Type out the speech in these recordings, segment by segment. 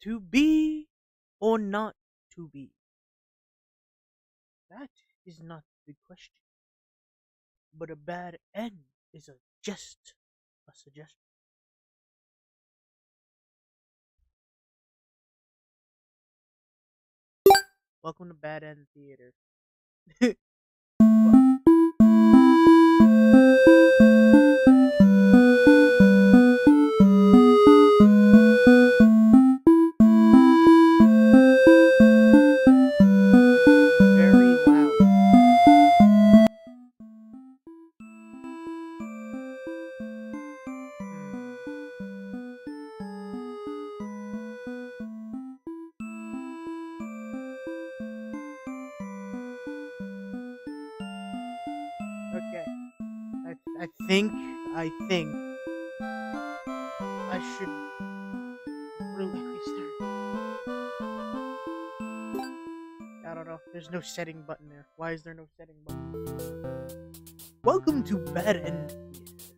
To be or not to be? That is not the question. But a bad end is just a suggestion. Welcome to Bad End Theater. Well, very loud. Hmm. Okay. I think I should release I don't know. There's no setting button there. Why is there no setting button? Welcome to Bad End Theater.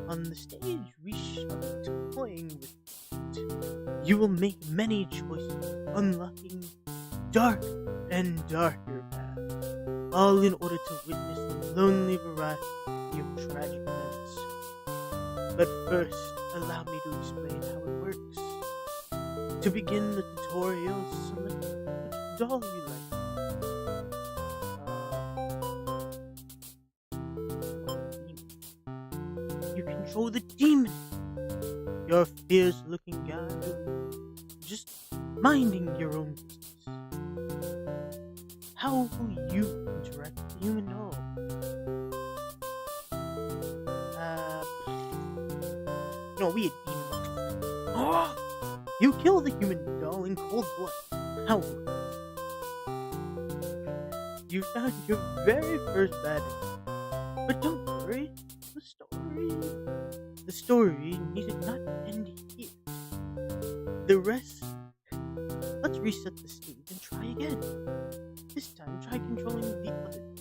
On the stage, we shall be toying with it. You will make many choices, unlocking darker and darker paths, all in order to witness the lonely variety of tragic events. But first, allow me to explain how it works. To begin the tutorial, select which doll you like. You control the demon. Your fierce-looking guy, just minding your own business. How will you interact with the human doll? No, we a demon. Oh! You kill the human doll in cold blood. How? You found your very first bad end. But don't worry, the story needed not end here. The rest, let's reset the stage and try again. This time, try controlling the other doll.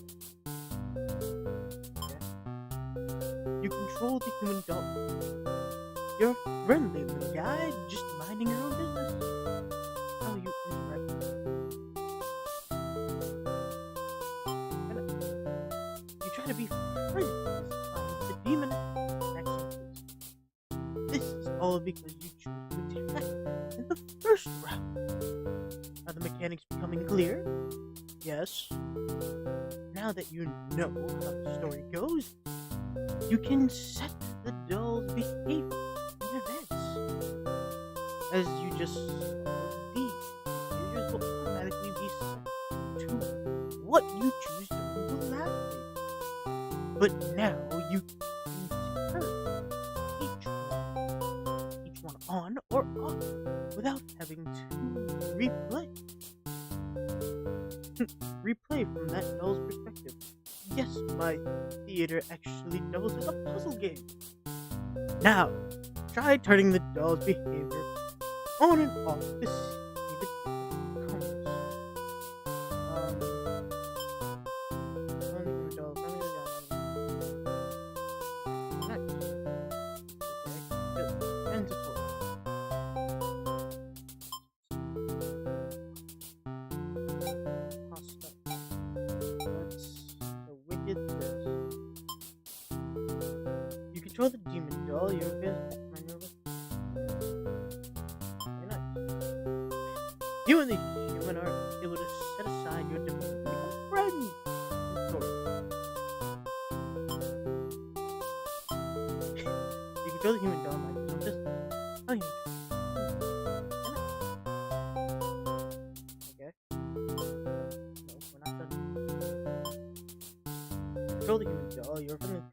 Okay. You control the human doll. You're a friendly little guy, just minding your own business. How you interact with it. You try to be friendly this time with the demon accent. This is all because you chose to attack in the first round. Are the mechanics becoming clear? Yes. Now that you know how the story goes, you can set the doll's behavior in advance. As you just saw, these behaviors will automatically be set to what you choose during the last phase. But now you can turn each one on or off without having to replay. Replay from that doll's perspective. Yes, my theater actually doubles as a puzzle game. Now, try turning the doll's behavior on and off to see if it comes. Turning the doll, turning the doll. Next. Okay, end tutorial. Pasta. That's the wicked this. You control the demon doll, you're good. Very nice. You and the human are able to set aside your differences and become friends. You control the human doll, mind your own business. Oh, yeah. Okay. No, we're not done. Control the human doll, you're from the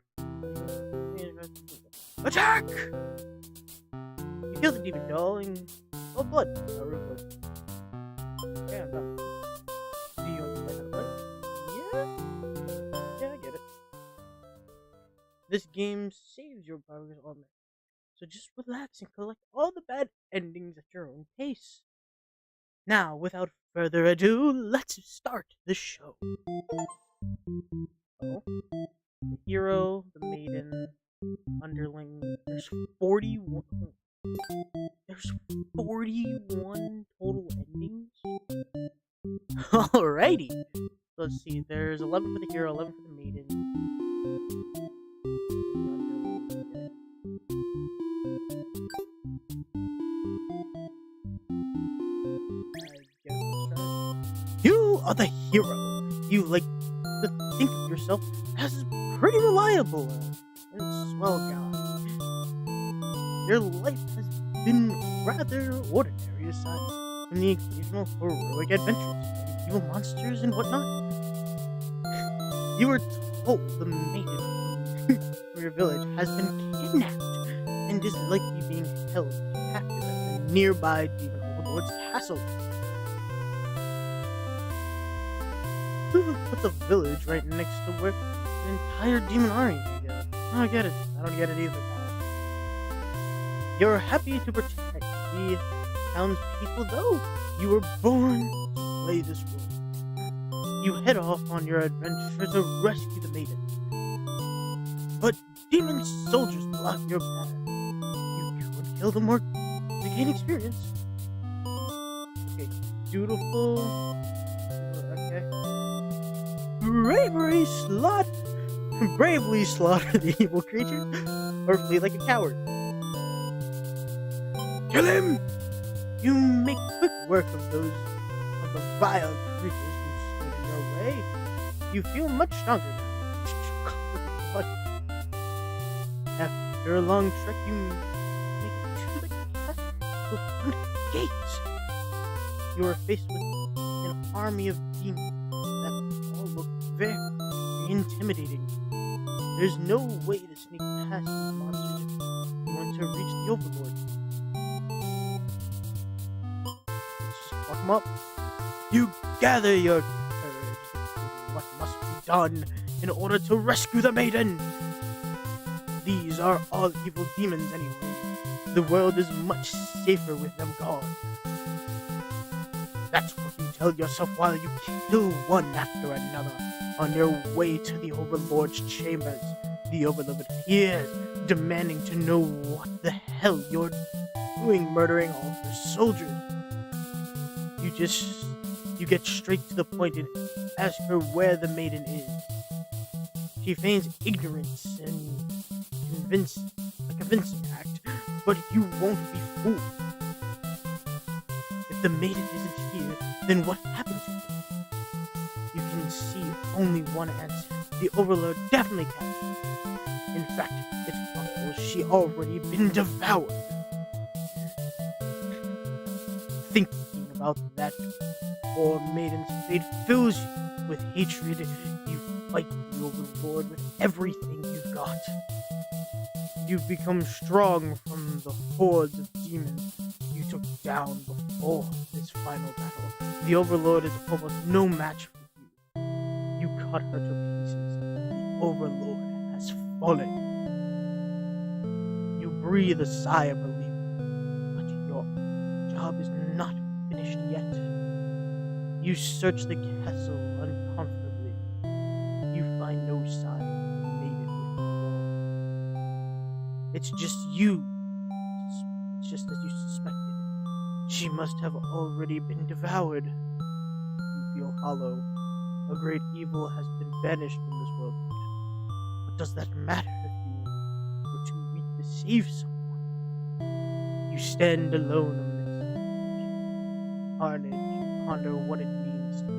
attack! You kill the demon doll and oh blood. Real quick. Okay, I'm done. Do you understand how to play? Yeah, I get it. This game saves your progress on there. So just relax and collect all the bad endings at your own pace. Now, without further ado, let's start the show. Oh, the hero, the maiden, underling. There's 41. There's 41 total endings. Alrighty. Let's see. There's 11 for the hero, 11 for the maiden. You are the hero. You like to think of yourself as pretty reliable and swell guy. Your life has been rather ordinary aside from the occasional heroic adventures and evil monsters and whatnot. You were told the maiden from your village has been kidnapped and is likely being held captive at the nearby demon overlord's castle. Who put the village right next to where an entire demon army can go? I don't get it. I don't get it either. You're happy to protect the townspeople, though. You were born to play this role. You head off on your adventure to rescue the maiden. But demon soldiers block your path. You could kill them or to gain experience. Okay, dutiful. Okay. Bravely slaughter the evil creature, or flee like a coward. Kill him! You make quick work of the vile creatures who stood in your way. You feel much stronger now. But after a long trek, you make it to the castle front gates. You are faced with an army of demons that all look very intimidating. There's no way to sneak past these monsters if you want to reach the Overlord. Let's just fuck them up. You gather your courage to do what must be done in order to rescue the maiden. These are all evil demons anyway. The world is much safer with them gone. That's what you tell yourself while you kill one after another. On your way to the Overlord's chambers, the Overlord appears, demanding to know what the hell you're doing murdering all her soldiers. You get straight to the point and ask her where the maiden is. She feigns ignorance and a convincing act, but you won't be fooled. If the maiden isn't here, then what happened to her? You can see only one answer. The Overlord definitely captured her. In fact, it's possible she already been devoured. Thinking about that poor maiden's fate fills you with hatred. You fight the Overlord with everything you've got. You've become strong from the hordes of demons you took down before this final battle. The Overlord is almost no match for you. You cut her to pieces. The Overlord has fallen. You breathe a sigh of relief, but your job is not finished yet. You search the castle uncomfortably. You find no sign of the maiden withdrawn. It's just you. It's just as you suspected. She must have already been devoured. You feel hollow. A great evil has been banished from this world. What does that matter if you were too weak to save someone? You stand alone amidst carnage and ponder what it means to be a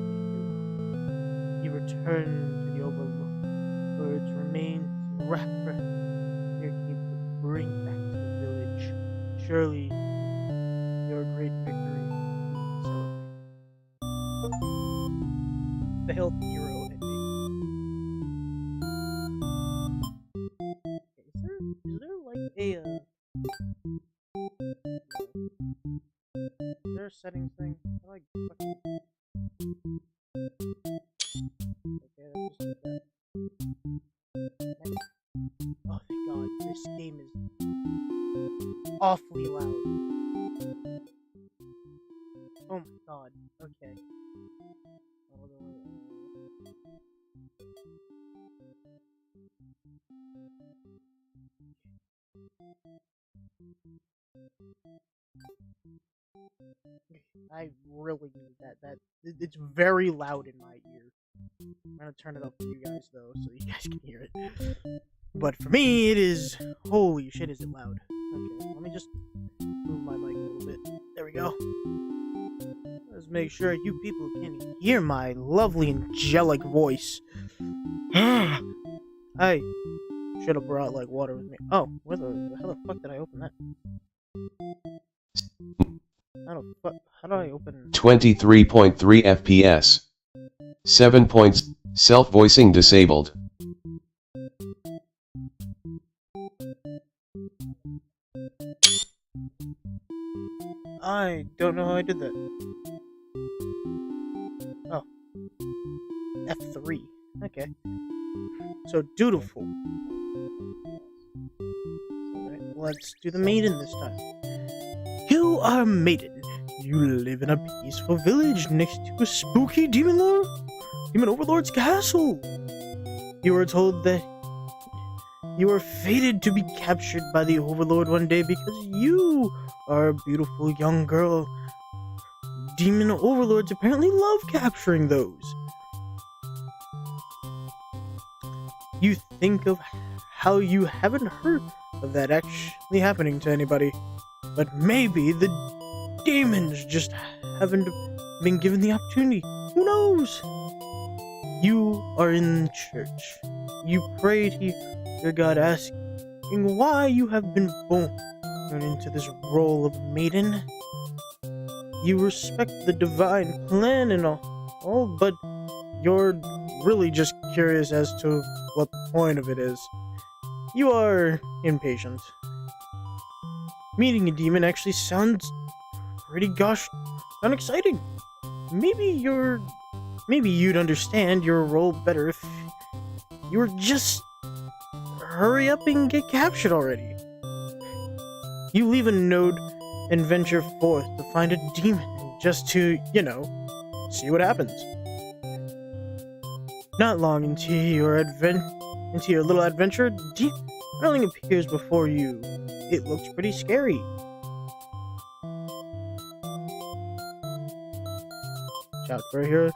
hero. You return to the Overlord's remains and wrap around your cape to bring back to the village. Surely your great victory will be celebrated. Failed hero ending. Okay, is there like a is there a settings thing? I like fucking okay, let's just do that. Oh thank god, this game is awfully loud. Oh my god, okay. Hold on. I really need that. It's very loud in my ear. I'm gonna turn it up for you guys though, so you guys can hear it. But for me, it is. Holy shit, is it loud? Okay, let me just move my mic a little bit. There we go. Let's make sure you people can hear my lovely angelic voice. I should have brought like water with me. Oh, how the fuck did I open that? How do I open 23.3 FPS. 7 points. Self-voicing disabled. I don't know how I did that. Oh. F3. Okay. So dutiful. Alright, let's do the maiden this time. You are a maiden. You live in a peaceful village next to a spooky demon overlord's castle. You were told that you are fated to be captured by the overlord one day because you are a beautiful young girl. Demon overlords apparently love capturing those. You think of how you haven't heard of that actually happening to anybody, but maybe the demons just haven't been given the opportunity. Who knows? You are in church. You pray to your God, asking why you have been born into this role of maiden. You respect the divine plan and all, but you're really just curious as to what the point of it is. You are impatient. Meeting a demon actually sounds pretty gosh darn exciting. Maybe you'd understand your role better if you were just hurry up and get captured already. You leave a note and venture forth to find a demon just to, see what happens. Not long into your little adventure, something appears before you. It looks pretty scary. Shout for a hero.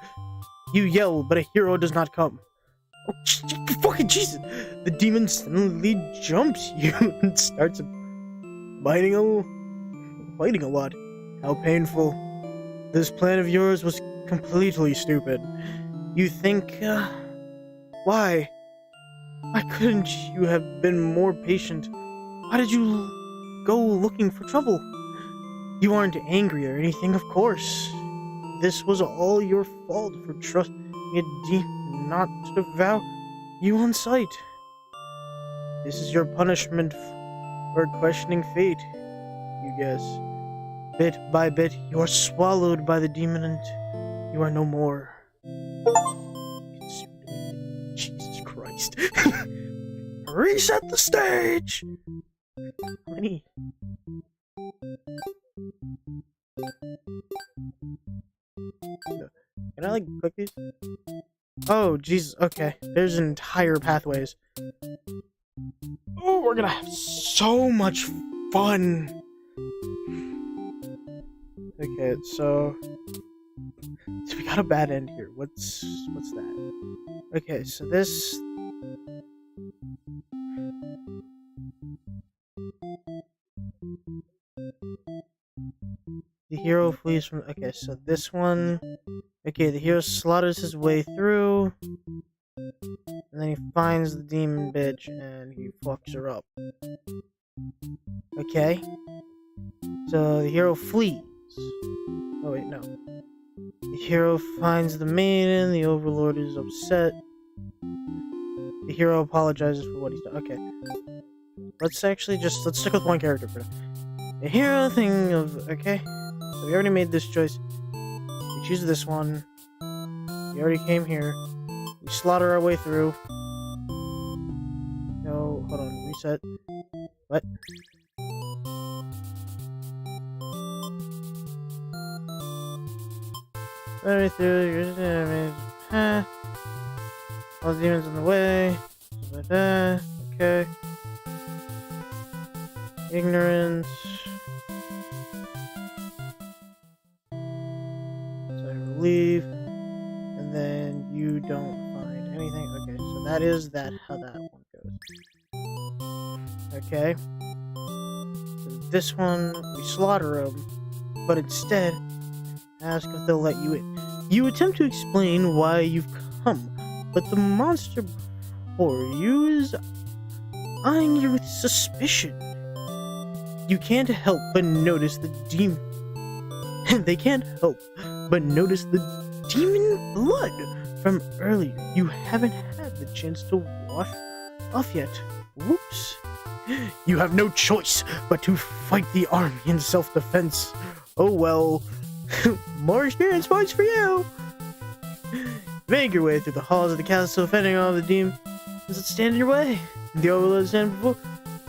You yell, but a hero does not come. Oh, fucking Jesus! The demon suddenly jumps you and starts biting a lot. How painful. This plan of yours was completely stupid. You think, why? Why couldn't you have been more patient? Why did you go looking for trouble? You aren't angry or anything, of course. This was all your fault for trusting a demon not to devour you on sight. This is your punishment for questioning fate, you guess. Bit by bit, you are swallowed by the demon and you are no more. Jesus Christ. Reset the stage! Honey. Can I, click these? Oh, Jesus. Okay. There's entire pathways. Oh, we're gonna have so much fun! Okay, so we got a bad end here. What's that? Okay, so this... The hero flees from... Okay, so this one... Okay, the hero slaughters his way through, and then he finds the demon bitch, and he fucks her up. Okay. So, the hero flees. Oh, wait, no. The hero finds the maiden, the overlord is upset. The hero apologizes for what he's done. Okay. Let's stick with one character for now. The hero thing of... Okay. So we already made this choice. We choose this one. We already came here. We slaughter our way through. No, hold on. Reset. What? Right through. All the demons in the way. Like that. Okay. Ignorance. leave, and then you don't find anything. Okay, so that is how that one goes. Okay. So this one, we slaughter them, but instead, ask if they'll let you in. You attempt to explain why you've come, but the monster before you is eyeing you with suspicion. You can't help but notice the demon. They can't help but notice the demon blood from earlier. You haven't had the chance to wash off yet. Whoops. You have no choice but to fight the army in self-defense. Oh well. More experience points for you! Make your way through the halls of the castle, fending off the demons that stand in your way. The overlord stand before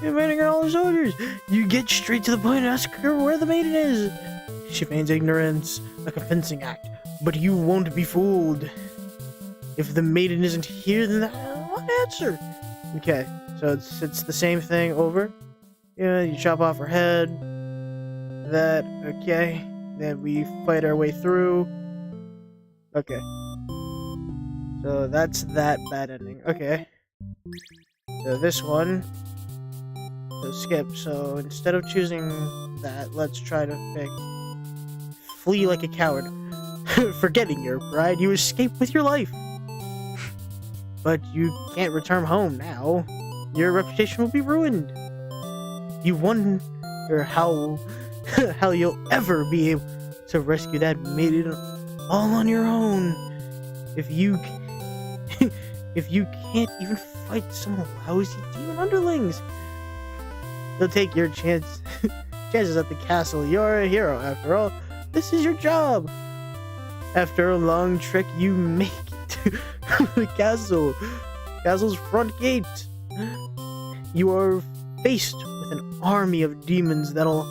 you, invading all the soldiers. You get straight to the point and ask her where the maiden is. She feigns ignorance, like a fencing act, but you won't be fooled. If the maiden isn't here, then I'll answer. Okay, so it's the same thing over. Yeah, you chop off her head. That, okay. Then we fight our way through. Okay. So that's that bad ending. Okay. So this one. So skip. So instead of choosing that, let's try to pick flee like a coward. Forgetting your pride, you escape with your life. But you can't return home now. Your reputation will be ruined. You wonder how you'll ever be able to rescue that maiden all on your own. If you can't even fight some lousy demon underlings, they'll take your chances at the castle. You're a hero after all. This is your job. After a long trek, you make it to the castle's front gate. You are faced with an army of demons that all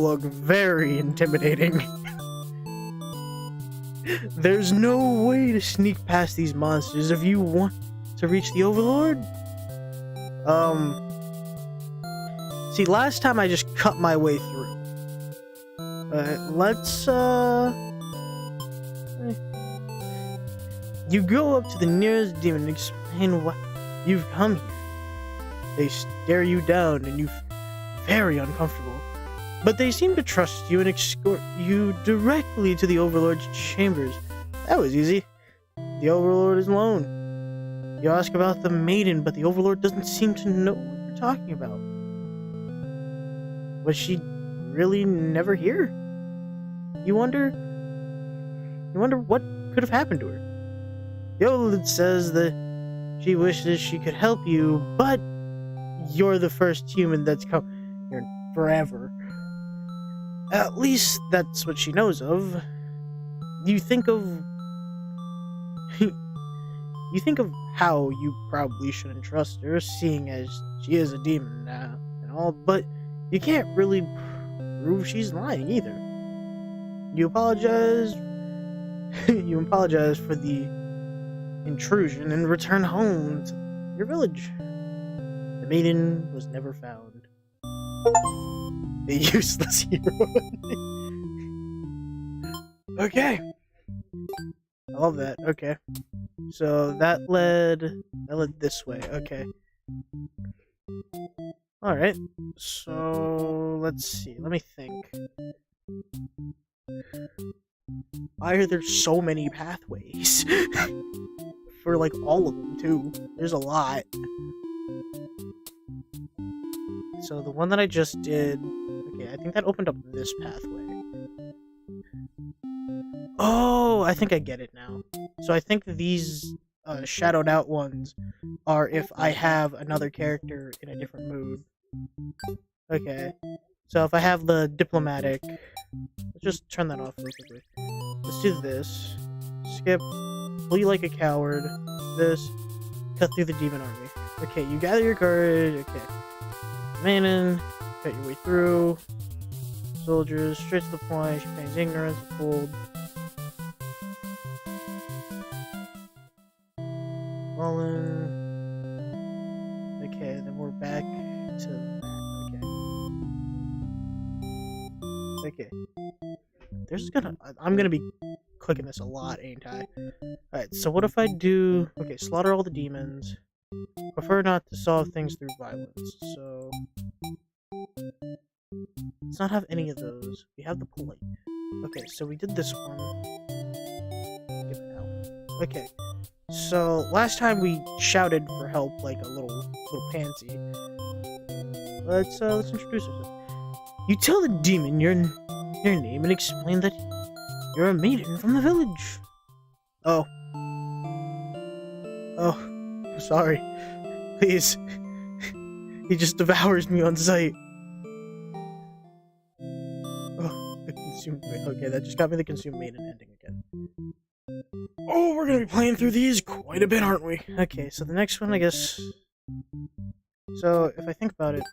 look very intimidating. There's no way to sneak past these monsters if you want to reach the Overlord. See, last time I just cut my way through. You go up to the nearest demon and explain why you've come here. They stare you down and you feel very uncomfortable. But they seem to trust you and escort you directly to the Overlord's chambers. That was easy. The Overlord is alone. You ask about the maiden, but the Overlord doesn't seem to know what you're talking about. Was she really never here? You wonder what could have happened to her. The Overlord says that she wishes she could help you, but you're the first human that's come here forever. At least that's what she knows of. You think of how you probably shouldn't trust her, seeing as she is a demon now and all, but you can't really prove she's lying either. You apologize for the intrusion and return home to your village. The maiden was never found. The useless hero. Okay. I love that. Okay. So that led this way. Okay. Alright. So let's see. Let me think. Why are there so many pathways? For like all of them too. There's a lot. So the one that I just did, okay, I think that opened up this pathway. Oh, I think I get it now. So I think these shadowed out ones are if I have another character in a different mood. Okay. So if I have the diplomatic, let's just turn that off real quickly. Let's do this. Skip. Flee like a coward. This. Cut through the demon army. Okay, you gather your courage. Okay. Maiden. Cut your way through. Soldiers. Straight to the point. She feigns ignorance. Fooled. Fallen. Okay, then we're back to that. Okay. I'm gonna be clicking this a lot, ain't I? Alright, so what if I do... Okay, slaughter all the demons. Prefer not to solve things through violence, so... Let's not have any of those. We have the polite. Okay, so we did this one. Give it out. Okay, so last time we shouted for help like a little pansy. Let's introduce ourselves. You tell the demon your name and explain that you're a maiden from the village. Oh. Oh, I'm sorry. Please. He just devours me on sight. Oh, the consumed... Okay, that just got me the consumed maiden ending again. Oh, we're gonna be playing through these quite a bit, aren't we? Okay, so the next one, I guess... So, if I think about it...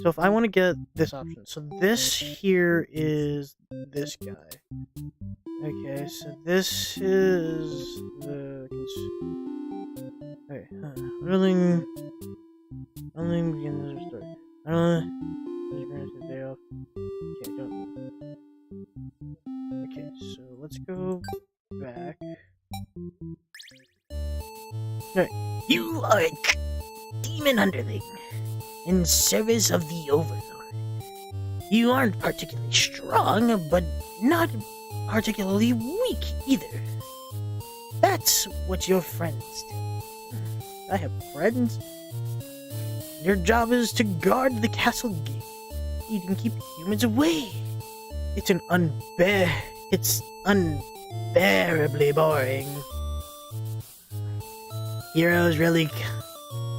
So if I want to get this option, so this here is this guy. Okay, so this is the... Okay, willing begins the story. I don't know. Day off. Okay, don't. Okay, so let's go back. Alright. You are a demon underling in service of the Overlord. You aren't particularly strong, but not particularly weak either. That's what your friends do. I have friends. Your job is to guard the castle gate. You can keep humans away. It's unbearably boring. Heroes really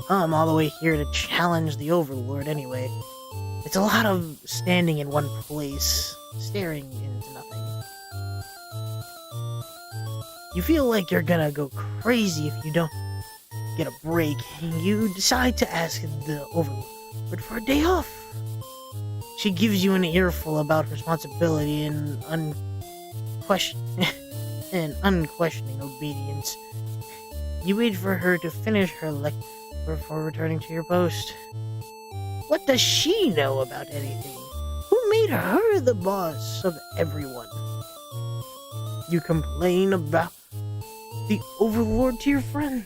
come all the way here to challenge the Overlord anyway. It's a lot of standing in one place, staring into nothing. You feel like you're gonna go crazy if you don't get a break, and you decide to ask the Overlord for a day off. She gives you an earful about responsibility and unquestioning obedience. You wait for her to finish her lecture before returning to your post. What does she know about anything? Who made her the boss of everyone? You complain about the Overlord to your friends.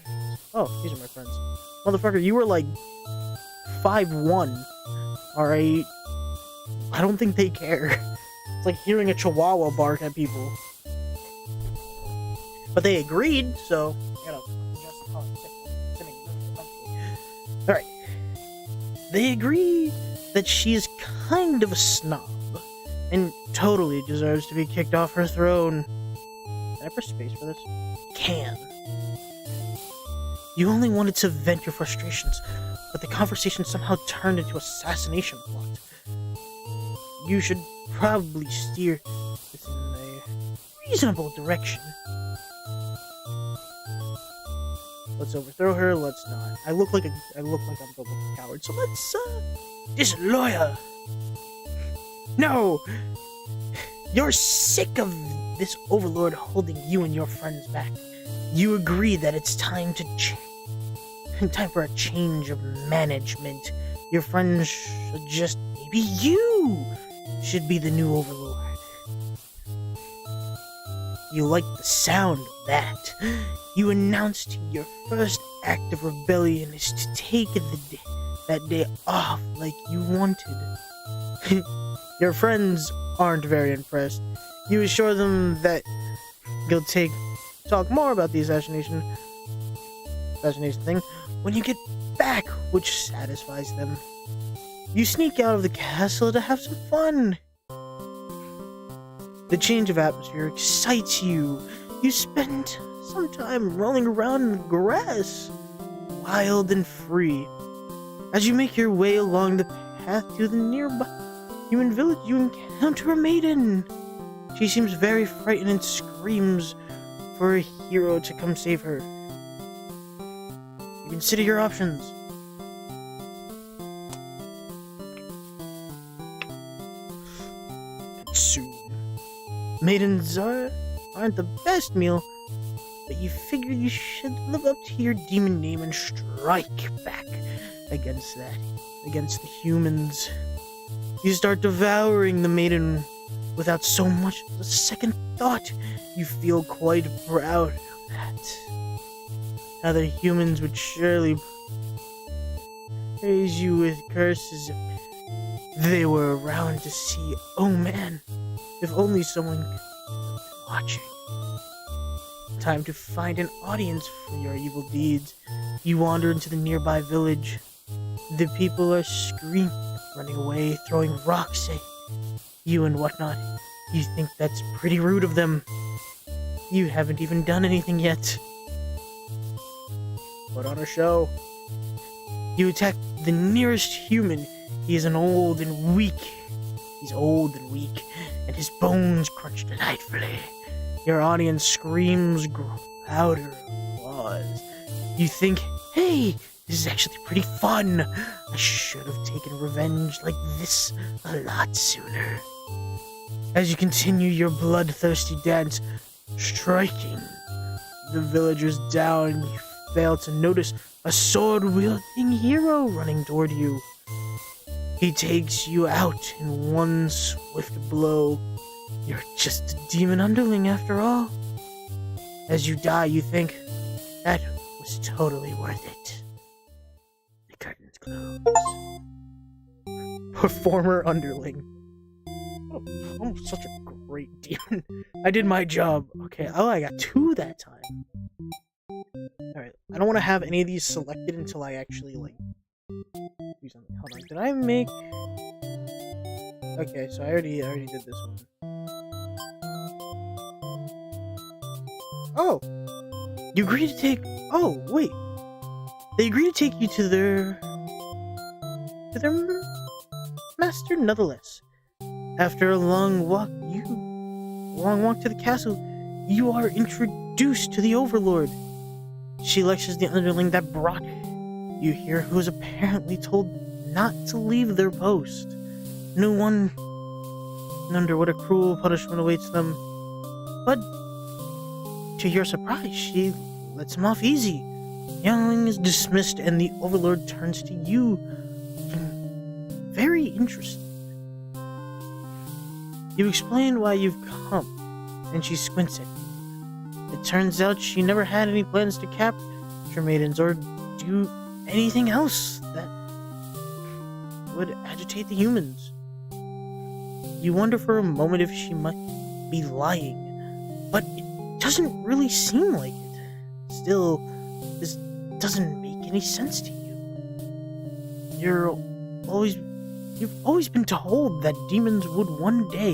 Oh, these are my friends. Motherfucker, you were like 5'1". Alright? I don't think they care. It's like hearing a chihuahua bark at people. But they agreed, so, you know, alright. They agree that she is kind of a snob, and totally deserves to be kicked off her throne. Can I press space for this? Can. You only wanted to vent your frustrations, but the conversation somehow turned into assassination plot. You should probably steer this in a reasonable direction. Let's overthrow her, let's not. I look like I'm built like a coward, so let's, disloy her. No! You're sick of this Overlord holding you and your friends back. You agree that it's time for a change of management. Your friends should just... Maybe you should be the new Overlord. You like the sound of that. You announced your first act of rebellion is to take that day off like you wanted. Your friends aren't very impressed. You assure them that you'll talk more about the assassination thing when you get back, which satisfies them. You sneak out of the castle to have some fun. The change of atmosphere excites you. You spend some time rolling around in the grass, wild and free. As you make your way along the path to the nearby human village, you encounter a maiden. She seems very frightened and screams for a hero to come save her. You consider your options. Consume. Maidens aren't the best meal, but you figure you should live up to your demon name and strike back against the humans. You start devouring the maiden without so much as a second thought. You feel quite proud of that. Other humans would surely praise you with curses if they were around to see. Oh man, if only someone could be watching. Time to find an audience for your evil deeds. You wander into the nearby village. The people are screaming, running away, throwing rocks at you and whatnot. You think that's pretty rude of them. You haven't even done anything yet. Put on a show. You attack the nearest human. He is old and weak. He's old and weak, and his bones crunch delightfully. Your audience screams, grow louder applause. You think, hey, this is actually pretty fun. I should have taken revenge like this a lot sooner. As you continue your bloodthirsty dance, striking the villagers down, you fail to notice a sword-wielding hero running toward you. He takes you out in one swift blow. You're just a demon underling after all. As you die, you think, that was totally worth it. The curtains close. Performer underling. Oh, I'm such a great demon. I did my job. Okay, oh, I got 2 that time. Alright, I don't want to have any of these selected until I actually, like, do something. Hold on, did I make... Okay, so I already did this one. Oh! You agree to take... Oh, wait. They agree to take you to their master nonetheless. After a long walk to the castle, you are introduced to the Overlord. She lectures the underling that brought you here, who is apparently told not to leave their post. No one wonder what a cruel punishment awaits them. But to your surprise, she lets him off easy. Youngling is dismissed, and the Overlord turns to you, looking very interested. You explain why you've come, and she squints at you. It turns out she never had any plans to capture maidens or do anything else that would agitate the humans. You wonder for a moment if she might be lying, but it doesn't really seem like it. Still, this doesn't make any sense to you. You've always been told that demons would one day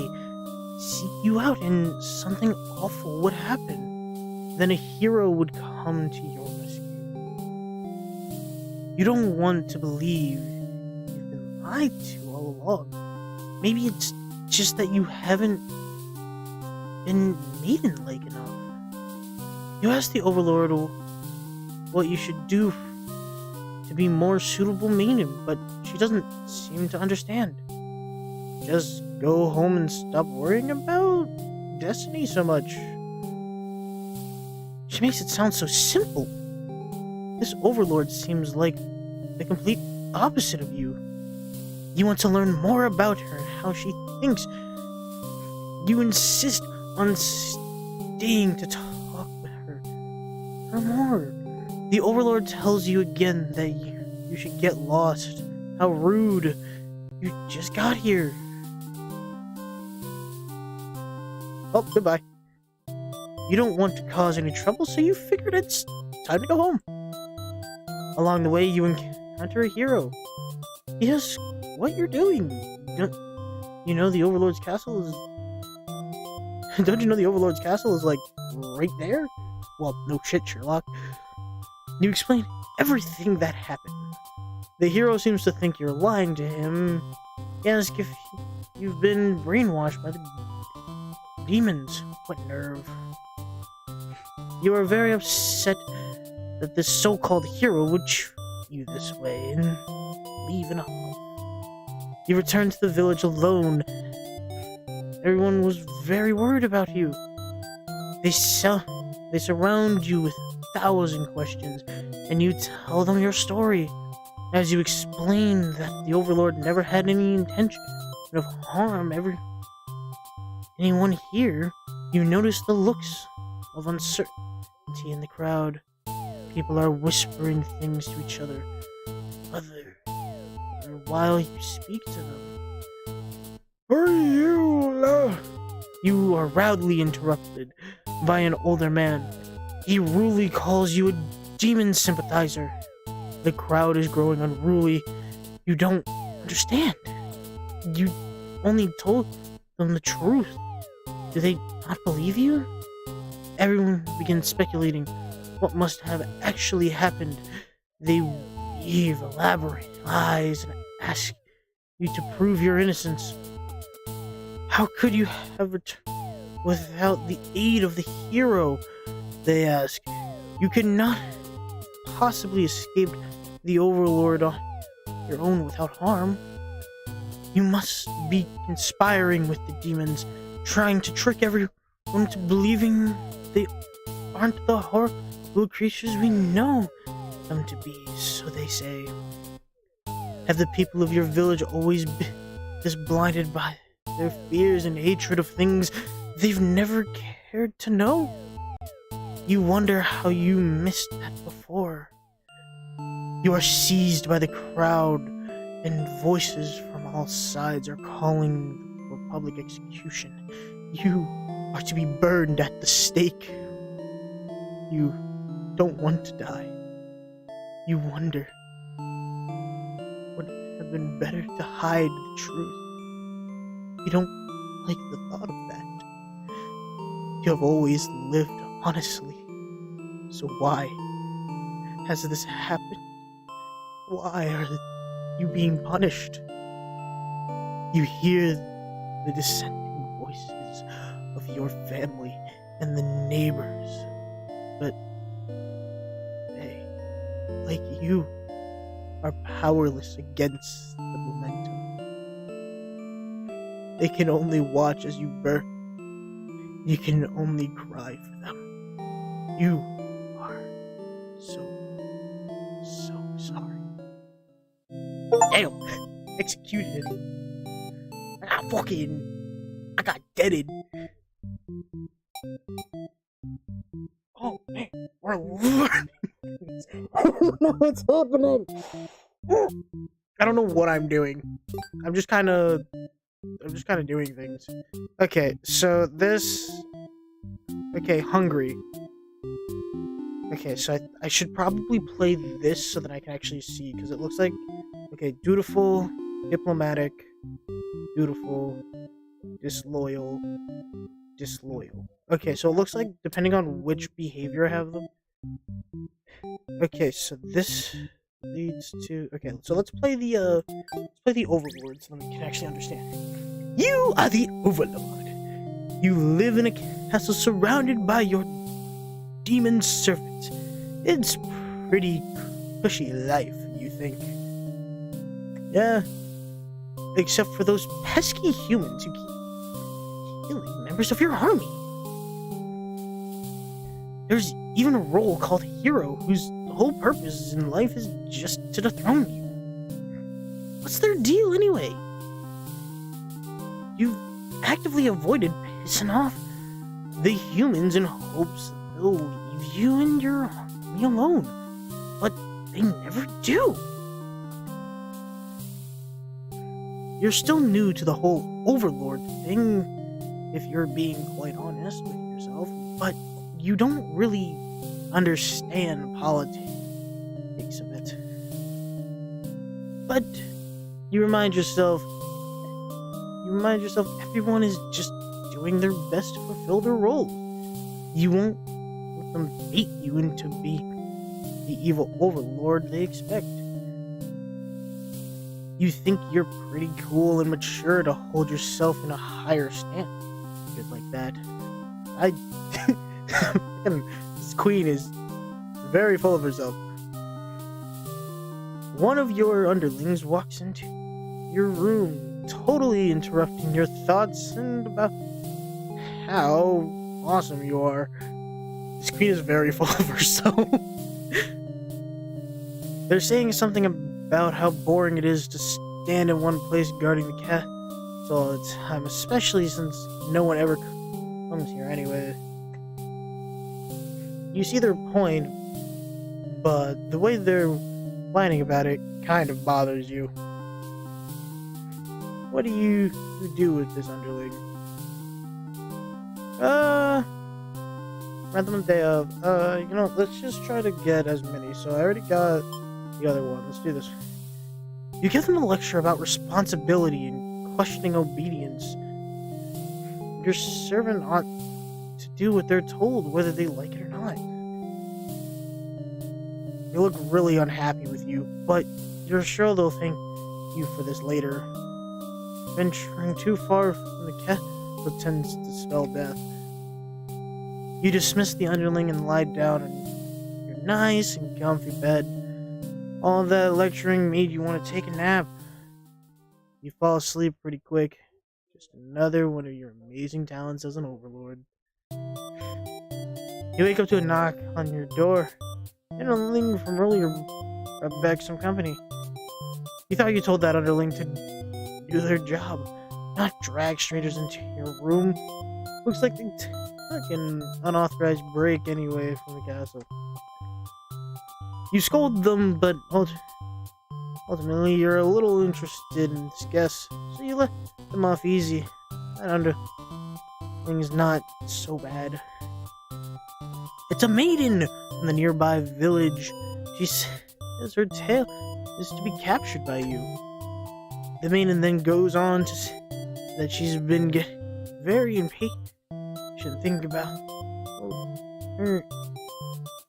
seek you out and something awful would happen. Then a hero would come to your rescue. You don't want to believe you've been lied to all along. Maybe it's just that you haven't been maiden-like enough. You ask the Overlord what you should do to be more suitable maiden, but she doesn't seem to understand. Just go home and stop worrying about destiny so much. She makes it sound so simple. This Overlord seems like the complete opposite of you. You want to learn more about her and how she thinks. You insist on staying to talk with her for more. The Overlord tells you again that you should get lost. How rude. You just got here. Oh, goodbye. You don't want to cause any trouble, so you figured it's time to go home. Along the way, you encounter a hero. He asks what you're doing. You know the Overlord's castle is... Don't you know the Overlord's castle is, like, right there? Well, no shit, Sherlock. You explain everything that happened. The hero seems to think you're lying to him. He asks if you've been brainwashed by the demons. What nerve. You are very upset that this so-called hero would treat you this way and leave in a huff. You return to the village alone. Everyone was very worried about you. They surround you with 1,000 questions, and you tell them your story. As you explain that the Overlord never had any intention of harm, anyone here, you notice the looks of uncertainty in the crowd. People are whispering things to each other. Other, while you speak to them. You are rudely interrupted by an older man. He rudely calls you a demon sympathizer. The crowd is growing unruly. You don't understand. You only told them the truth. Do they not believe you? Everyone begins speculating what must have actually happened. They weave elaborate lies and ask you to prove your innocence. How could you have returned without the aid of the hero? They ask. You could not possibly escape the Overlord on your own without harm. You must be conspiring with the demons, trying to trick everyone into believing they aren't the horrible creatures we know them to be, so they say. Have the people of your village always been this blinded by their fears and hatred of things they've never cared to know? You wonder how you missed that before. You are seized by the crowd, and voices from all sides are calling for public execution. You are to be burned at the stake. You don't want to die. You wonder, would it have been better to hide the truth? You don't like the thought of that. You have always lived honestly. So why has this happened? Why are you being punished? You hear the dissenting voices of your family and the neighbors, but they, like you, are powerless against the momentum. They can only watch as you burn. You can only cry for them. You are so sorry. Damn! Executed. I got deaded. Oh man, we're learning. I don't know what's happening. I don't know what I'm doing. I'm just kind of doing things. Okay, so this. Okay, hungry. Okay, so I should probably play this so that I can actually see, because it looks like, okay, dutiful, diplomatic, dutiful, disloyal. Okay, so it looks like, depending on which behavior I have them. Okay, so this leads to, okay, so let's play the Overlord so that we can actually understand. You are the Overlord. You live in a castle surrounded by your demon servants. It's pretty cushy life, you think. Yeah. Except for those pesky humans who keep killing members of your army. There's even a role called Hero, whose whole purpose in life is just to dethrone you. What's their deal anyway? You've actively avoided pissing off the humans in hopes that they'll leave you and your army alone, but they never do. You're still new to the whole Overlord thing, if you're being quite honest with yourself, but you don't really understand politics of it. But you remind yourself everyone is just doing their best to fulfill their role. You won't let them bait you into being the evil Overlord they expect. You think you're pretty cool and mature to hold yourself in a higher stance. Good like that. This queen is very full of herself. One of your underlings walks into your room, totally interrupting your thoughts and about how awesome you are. This queen is very full of herself. They're saying something about how boring it is to stand in one place guarding the all the time, especially since no one ever comes here anyway. You see their point, but the way they're whining about it kind of bothers you. What do you do with this underling? Random day of, let's just try to get as many. So I already got the other one. Let's do this. You give them a lecture about responsibility and questioning obedience. Your servant ought to do what they're told, whether they like it or not. They look really unhappy with you, but you're sure they'll thank you for this later. Venturing too far from the castle tends to spell death. You dismiss the underling and lie down in your nice and comfy bed. All that lecturing made you want to take a nap. You fall asleep pretty quick. Just another one of your amazing talents as an overlord. You wake up to a knock on your door. An underling from earlier brought back some company. You thought you told that underling to do their job, not drag strangers into your room. Looks like they took an unauthorized break anyway from the castle. You scold them, but ultimately you're a little interested in this guess, so you let them off easy. That underling's not so bad. It's a maiden from the nearby village. She says her tale is to be captured by you. The maiden then goes on to say that she's been getting very impatient. Think about her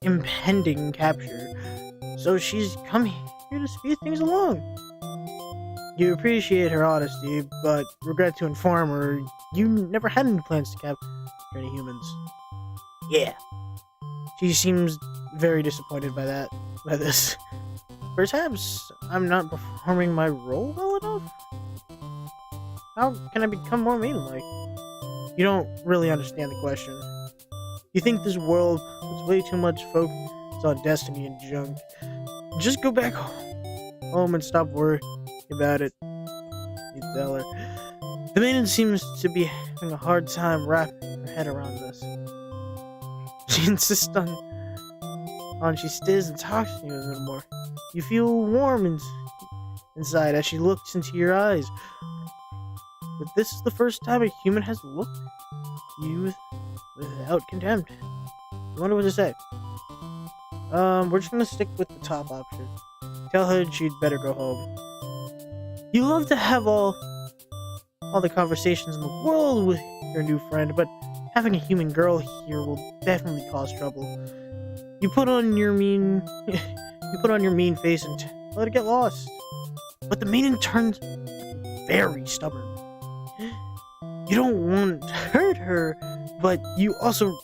impending capture, so she's come here to speed things along. You appreciate her honesty, but regret to inform her you never had any plans to capture any humans. Yeah. She seems very disappointed by this. Perhaps I'm not performing my role well enough? How can I become more maidenlike? You don't really understand the question. You think this world puts way too much focus on destiny and junk. Just go back home and stop worrying about it, you tell her. The maiden seems to be having a hard time wrapping her head around this. She insists on she stays and talks to you a little more. You feel warm inside as she looks into your eyes. But this is the first time a human has looked at you without contempt. You wonder what to say. We're just gonna stick with the top option. Tell her she'd better go home. You love to have all the conversations in the world with your new friend, but having a human girl here will definitely cause trouble. You put on your mean face and let her get lost. But the maiden turns very stubborn. You don't want to hurt her, but you also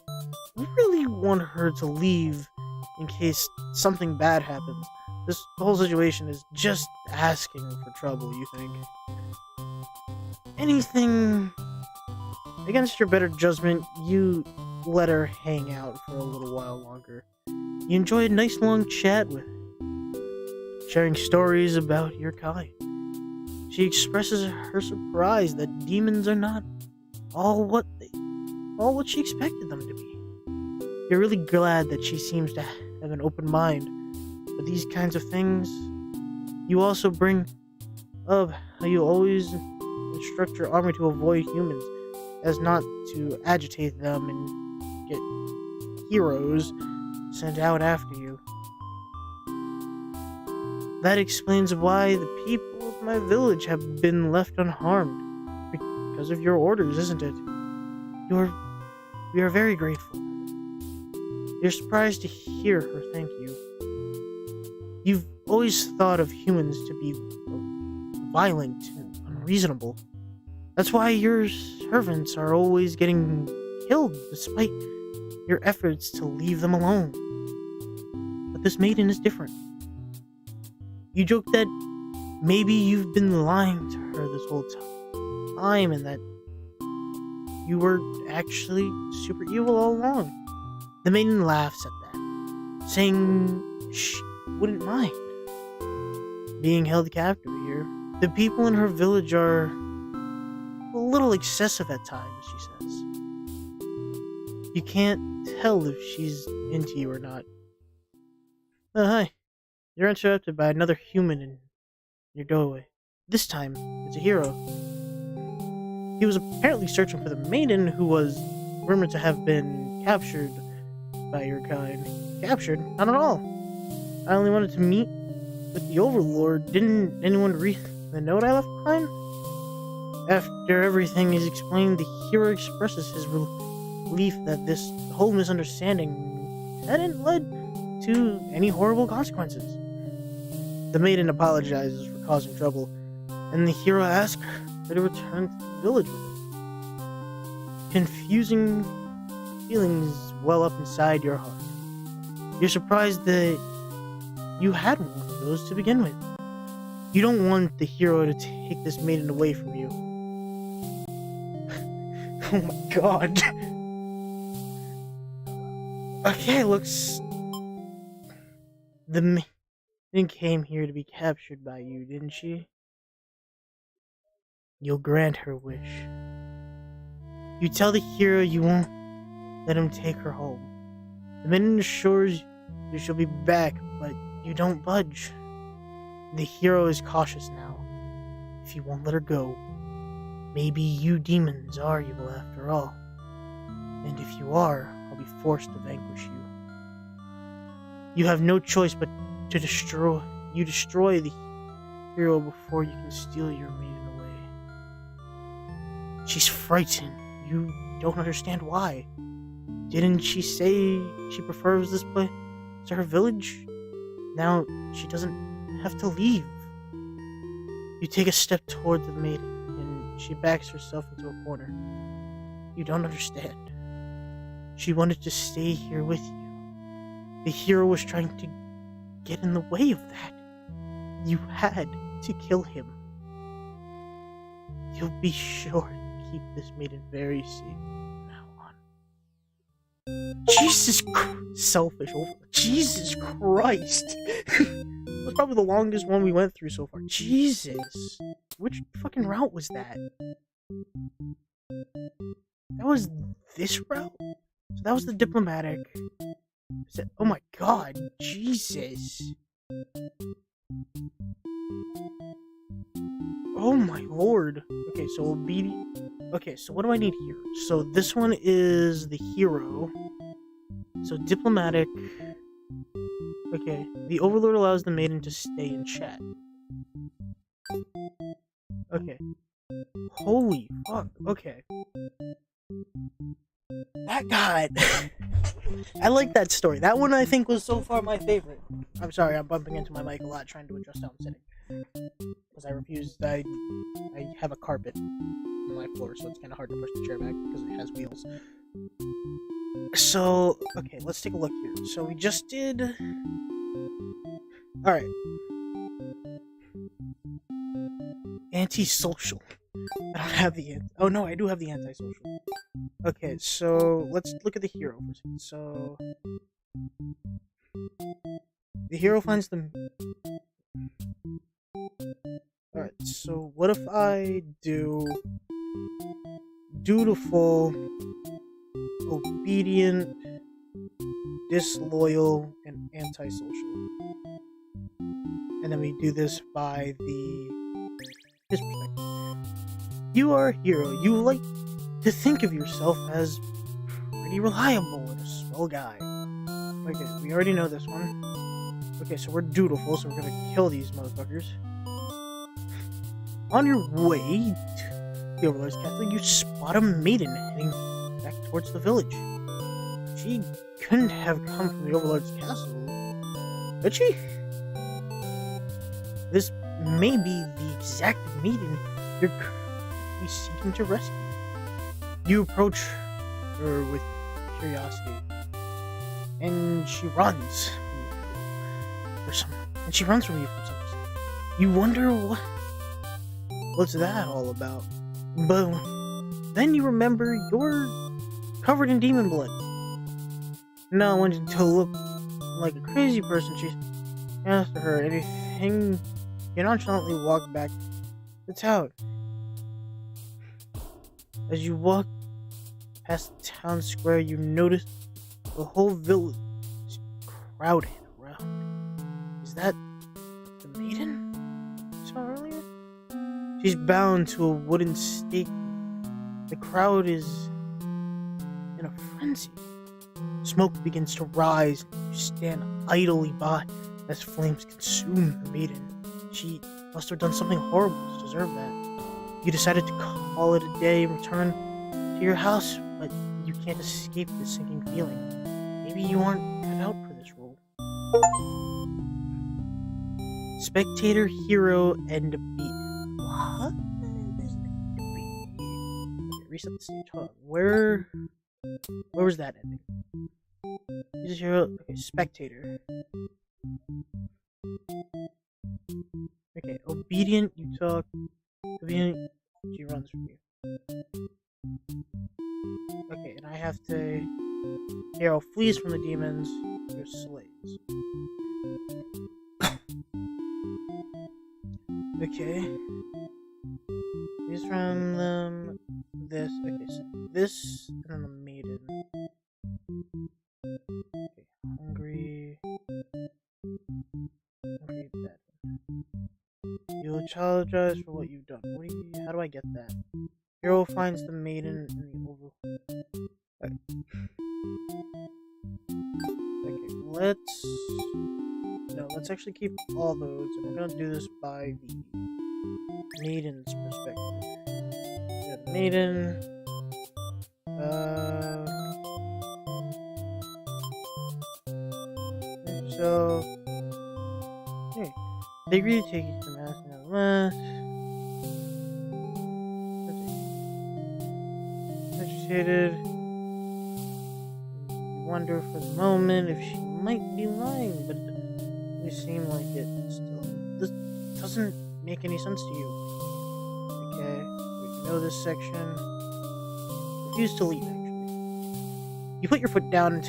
really want her to leave in case something bad happens. This whole situation is just asking for trouble, you think. Anything against your better judgment, you let her hang out for a little while longer. You enjoy a nice long chat with her, sharing stories about your kind. She expresses her surprise that demons are not all what she expected them to be. You're really glad that she seems to have an open mind for these kinds of things. You also bring up how you always instruct your army to avoid humans, as not to agitate them and get heroes sent out after you. That explains why the people of my village have been left unharmed. Because of your orders, isn't it? We are very grateful. You're surprised to hear her thank you. You've always thought of humans to be violent and unreasonable. That's why your servants are always getting killed despite your efforts to leave them alone. But this maiden is different. You joke that maybe you've been lying to her this whole time and that you were actually super evil all along. The maiden laughs at that, saying she wouldn't mind being held captive here. The people in her village are a little excessive at times, she says. You can't tell if she's into you or not. Oh, hi. You're interrupted by another human in your doorway. This time, it's a hero. He was apparently searching for the maiden who was rumored to have been captured by your kind. Captured? Not at all. I only wanted to meet with the Overlord. Didn't anyone read the note I left behind? After everything is explained, the hero expresses his relief that this whole misunderstanding hadn't led to any horrible consequences. The maiden apologizes for causing trouble, and the hero asks her to return to the village with him. Confusing feelings well up inside your heart. You're surprised that you had one of those to begin with. You don't want the hero to take this maiden away from you. Oh my god. Okay, looks... The maiden came here to be captured by you, didn't she? You'll grant her wish. You tell the hero you won't let him take her home. The maiden assures you she'll be back, but you don't budge. The hero is cautious now. If you won't let her go, maybe you demons are evil after all. And if you are, I'll be forced to vanquish you. You have no choice but to destroy the hero before you can steal your maiden away. She's frightened. You don't understand why. Didn't she say she prefers this place to her village? Now she doesn't have to leave. You take a step toward the maiden, and she backs herself into a corner. You don't understand. She wanted to stay here with you. The hero was trying to get in the way of that. You had to kill him. You'll be sure to keep this maiden very safe from now on. Jesus Christ. Selfish over. Jesus Christ. That was probably the longest one we went through so far. Jesus. Which fucking route was that? That was this route? So that was the diplomatic. Oh my god. Jesus. Oh my lord. Okay, so obedient. Okay, so what do I need here? So this one is the hero. So diplomatic. Okay, the Overlord allows the maiden to stay and chat. Okay. Holy fuck. Okay. That god. I like that story. That one I think was so far my favorite. I'm sorry, I'm bumping into my mic a lot trying to adjust how I'm sitting. Because I refused. I have a carpet on my floor, so it's kind of hard to push the chair back because it has wheels. So, okay, let's take a look here. So we just did... Alright. Antisocial. I don't have the... Oh no, I do have the antisocial. Okay, so let's look at the hero for a second. So... The hero finds them... Alright, so what if I do... Dutiful... Obedient... Disloyal, and antisocial. And then we do this by his perspective. You are a hero. You like to think of yourself as pretty reliable and a swell guy. Okay, we already know this one. Okay, so we're dutiful, so we're gonna kill these motherfuckers. On your way to the Overlord's castle, you spot a maiden heading back towards the village. She couldn't have come from the Overlord's castle, could she? This may be the exact maiden you're currently seeking to rescue. You approach her with curiosity, and she runs for some. And she runs from you for some reason. You wonder what's that all about? But then you remember you're covered in demon blood. Not wanting to look like a crazy person, she asked her anything. You nonchalantly walk back to town. As you walk past the town square, you notice the whole village is crowded around. Is that the maiden you saw earlier? She's bound to a wooden stake. The crowd is in a frenzy. Smoke begins to rise. You stand idly by as flames consume the maiden. She must have done something horrible to deserve that. You decided to call it a day and return to your house, but you can't escape this sinking feeling. Maybe you aren't cut out for this role. Spectator, hero, and beat. What? Reset the stage. Hold on. Where was that ending? He's a hero. Okay, spectator. Okay, obedient, you talk. Obedient, she runs from you. Okay, and I have to. Hero flees from the demons. You're slaves. Okay. Flees from them. This. Okay, so this and then the maiden. Okay, hungry. Hungry bad. You'll apologize for what you've done. How do I get that? Hero finds the maiden in the oval. Okay, let's actually keep all those, and we're gonna do this by the maiden's perspective. We got the maiden. So, hey, they agree to take you to the mass and less. Agitated. You wonder for the moment if she might be lying, but it doesn't seem like it. Still, this doesn't make any sense to you. Okay, we know this section. Refuse to leave, actually. You put your foot down and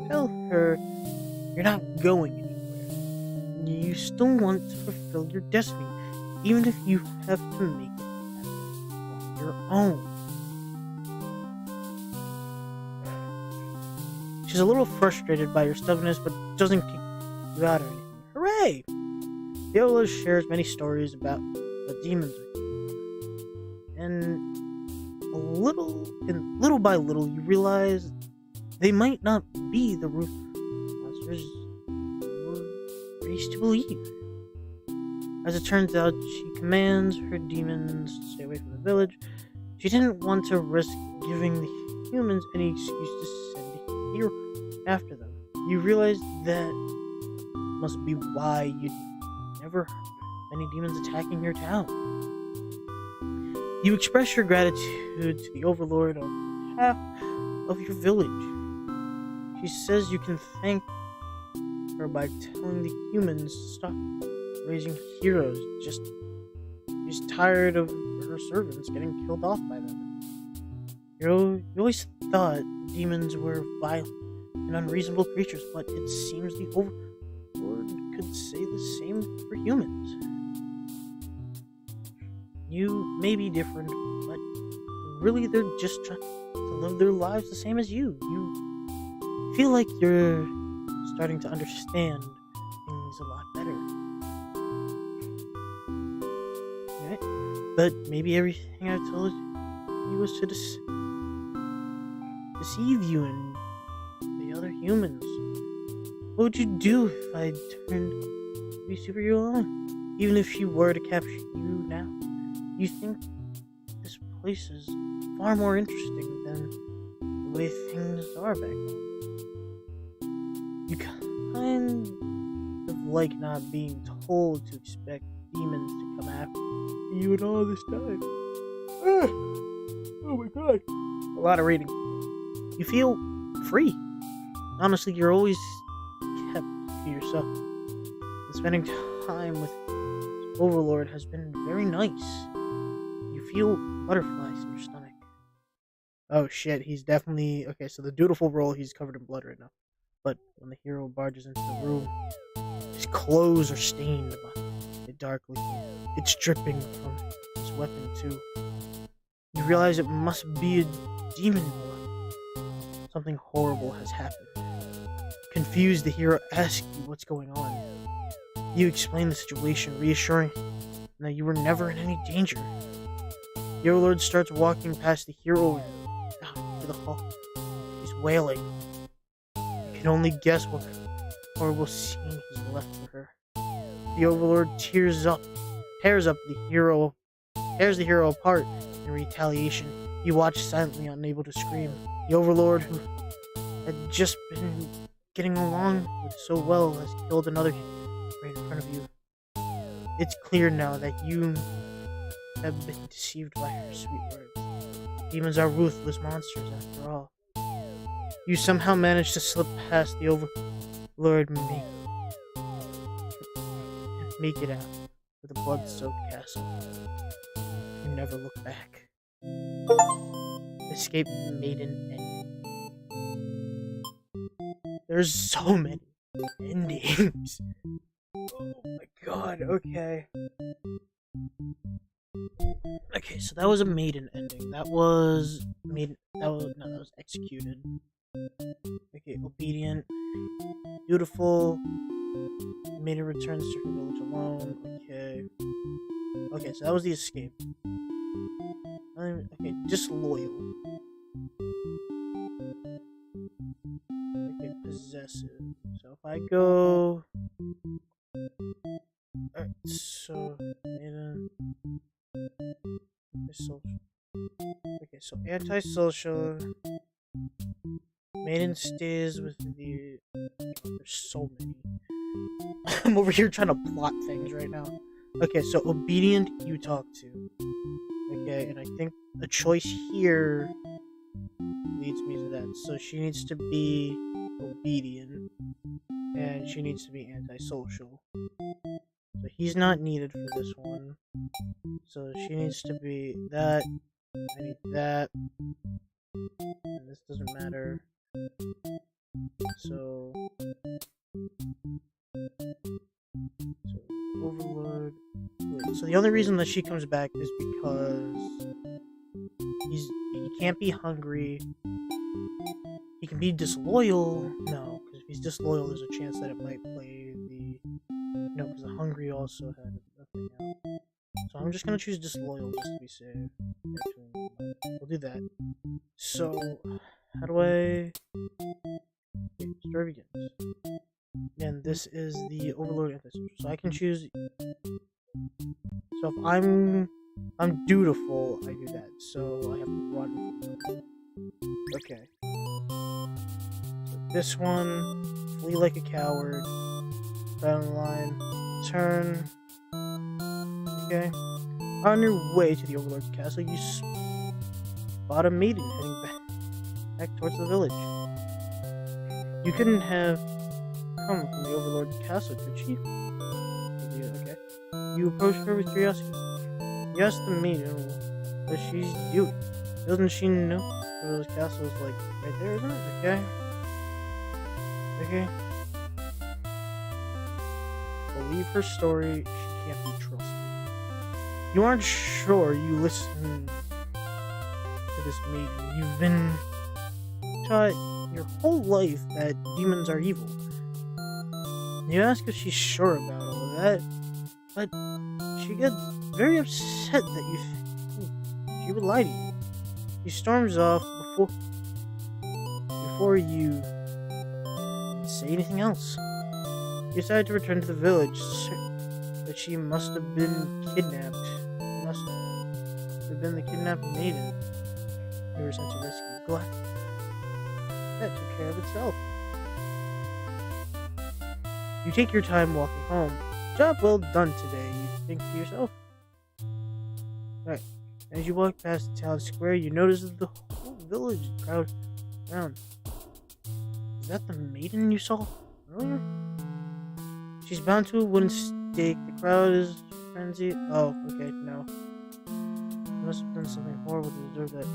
tell her you're not going anywhere. You still want to fulfill your destiny, even if you have to make it on your own. She's a little frustrated by your stubbornness, but doesn't kick you out or anything. Hooray! Viola shares many stories about the demons with you. And little by little, you realize they might not be the roof monsters you were raised to believe. As it turns out, she commands her demons to stay away from the village. She didn't want to risk giving the humans any excuse to send a hero after them. You realize that must be why you'd never heard of any demons attacking your town. You express your gratitude to the Overlord on behalf of your village. She says you can thank her by telling the humans to stop raising heroes. She's tired of her servants getting killed off by them. You always thought demons were violent and unreasonable creatures, but it seems the Overlord could say the same for humans. You may be different, but really they're just trying to live their lives the same as you. You feel like you're starting to understand things a lot better. Right? But maybe everything I've told you was to deceive you and the other humans. What would you do if I turned to be superhero? Even if she were to capture you now? You think this place is far more interesting than the way things are back home. You kind of like not being told to expect demons to come after you and all this time. Oh my god. A lot of reading. You feel free. Honestly, you're always kept to yourself. And spending time with Overlord has been very nice. You feel butterflies in your stomach. Oh shit, he's definitely... Okay, so the dutiful role, he's covered in blood right now. But when the hero barges into the room, his clothes are stained by it darkly. It's dripping from his weapon too. You realize it must be a demon blood. Something horrible has happened. Confused, the hero asks you what's going on. You explain the situation, reassuring him that you were never in any danger. The Overlord starts walking past the hero and out to the hall. He's wailing. You can only guess what horrible scene he's left for her. The Overlord tears the hero apart in retaliation. You watch silently, unable to scream. The Overlord, who had just been getting along with so well, has killed another right in front of you. It's clear now that you have been deceived by her sweet words. Demons are ruthless monsters, after all. You somehow manage to slip past the Overlord and make it out to the blood-soaked castle. You never look back. Escape Maiden ending. There's so many endings. Oh my god, okay. Okay, so that was a maiden ending. That was executed. Okay, obedient. Beautiful. Maiden returns to her village alone. Okay. Okay, so that was the escape. Okay, disloyal. Okay, possessive. So if I go... Alright, so... Antisocial. Okay, so antisocial. Maiden stays with the... There's so many. I'm over here trying to plot things right now. Okay, so obedient you talk to. Okay, and I think a choice here leads me to that. So she needs to be obedient, and she needs to be antisocial. So he's not needed for this one. So she needs to be that. I need that. And this doesn't matter. So Overlord. Wait, so the only reason that she comes back is because he can't be hungry. He can be disloyal. No, because if he's disloyal, there's a chance that it might play the... No, because the hungry also had nothing out. So I'm just gonna choose disloyal just to be safe. Actually, we'll do that. So, how do I... Okay, story begins. And this is the Overlord Antisocial. So I can choose... So if I'm dutiful, I do that. So I have to run from them. Okay. So this one, flee like a coward. Battle line. Turn. Okay. On your way to the Overlord's castle, you spot a maiden heading back towards the village. You couldn't have come from the Overlord's castle, could she? Okay. You approach her with curiosity. You ask the maiden what she's doing. Doesn't she know the Overlord's castle is like right there, isn't it? Okay. Okay. Believe her story, she can't be trusted. You aren't sure you listen to this maiden. You've been taught your whole life that demons are evil. You ask if she's sure about all of that, but she gets very upset that you think she would lie to you. She storms off before you say anything else. You decide to return to the village, but she must have been kidnapped. Must have been the kidnapped maiden you were sent to rescue. Glad that took care of itself. You take your time walking home. Job well done today, you think to yourself. Right. As you walk past the town square, you notice that the whole village is crowded around. Is that the maiden you saw earlier? She's bound to a wooden stake. The crowd is frenzied. Oh, okay, no. She must have done something horrible to deserve that.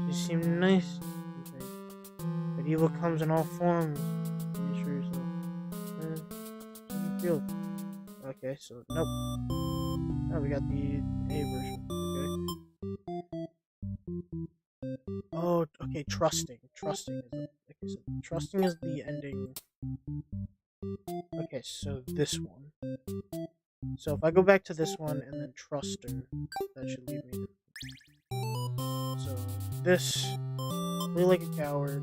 She seemed nice, you think. But evil comes in all forms. You assure yourself. Feel. Okay, so nope. Now we got the A version. Okay. trusting. Trusting is the ending. Okay, so this one. So if I go back to this one and then trust her, that should leave me. So this, play like a coward,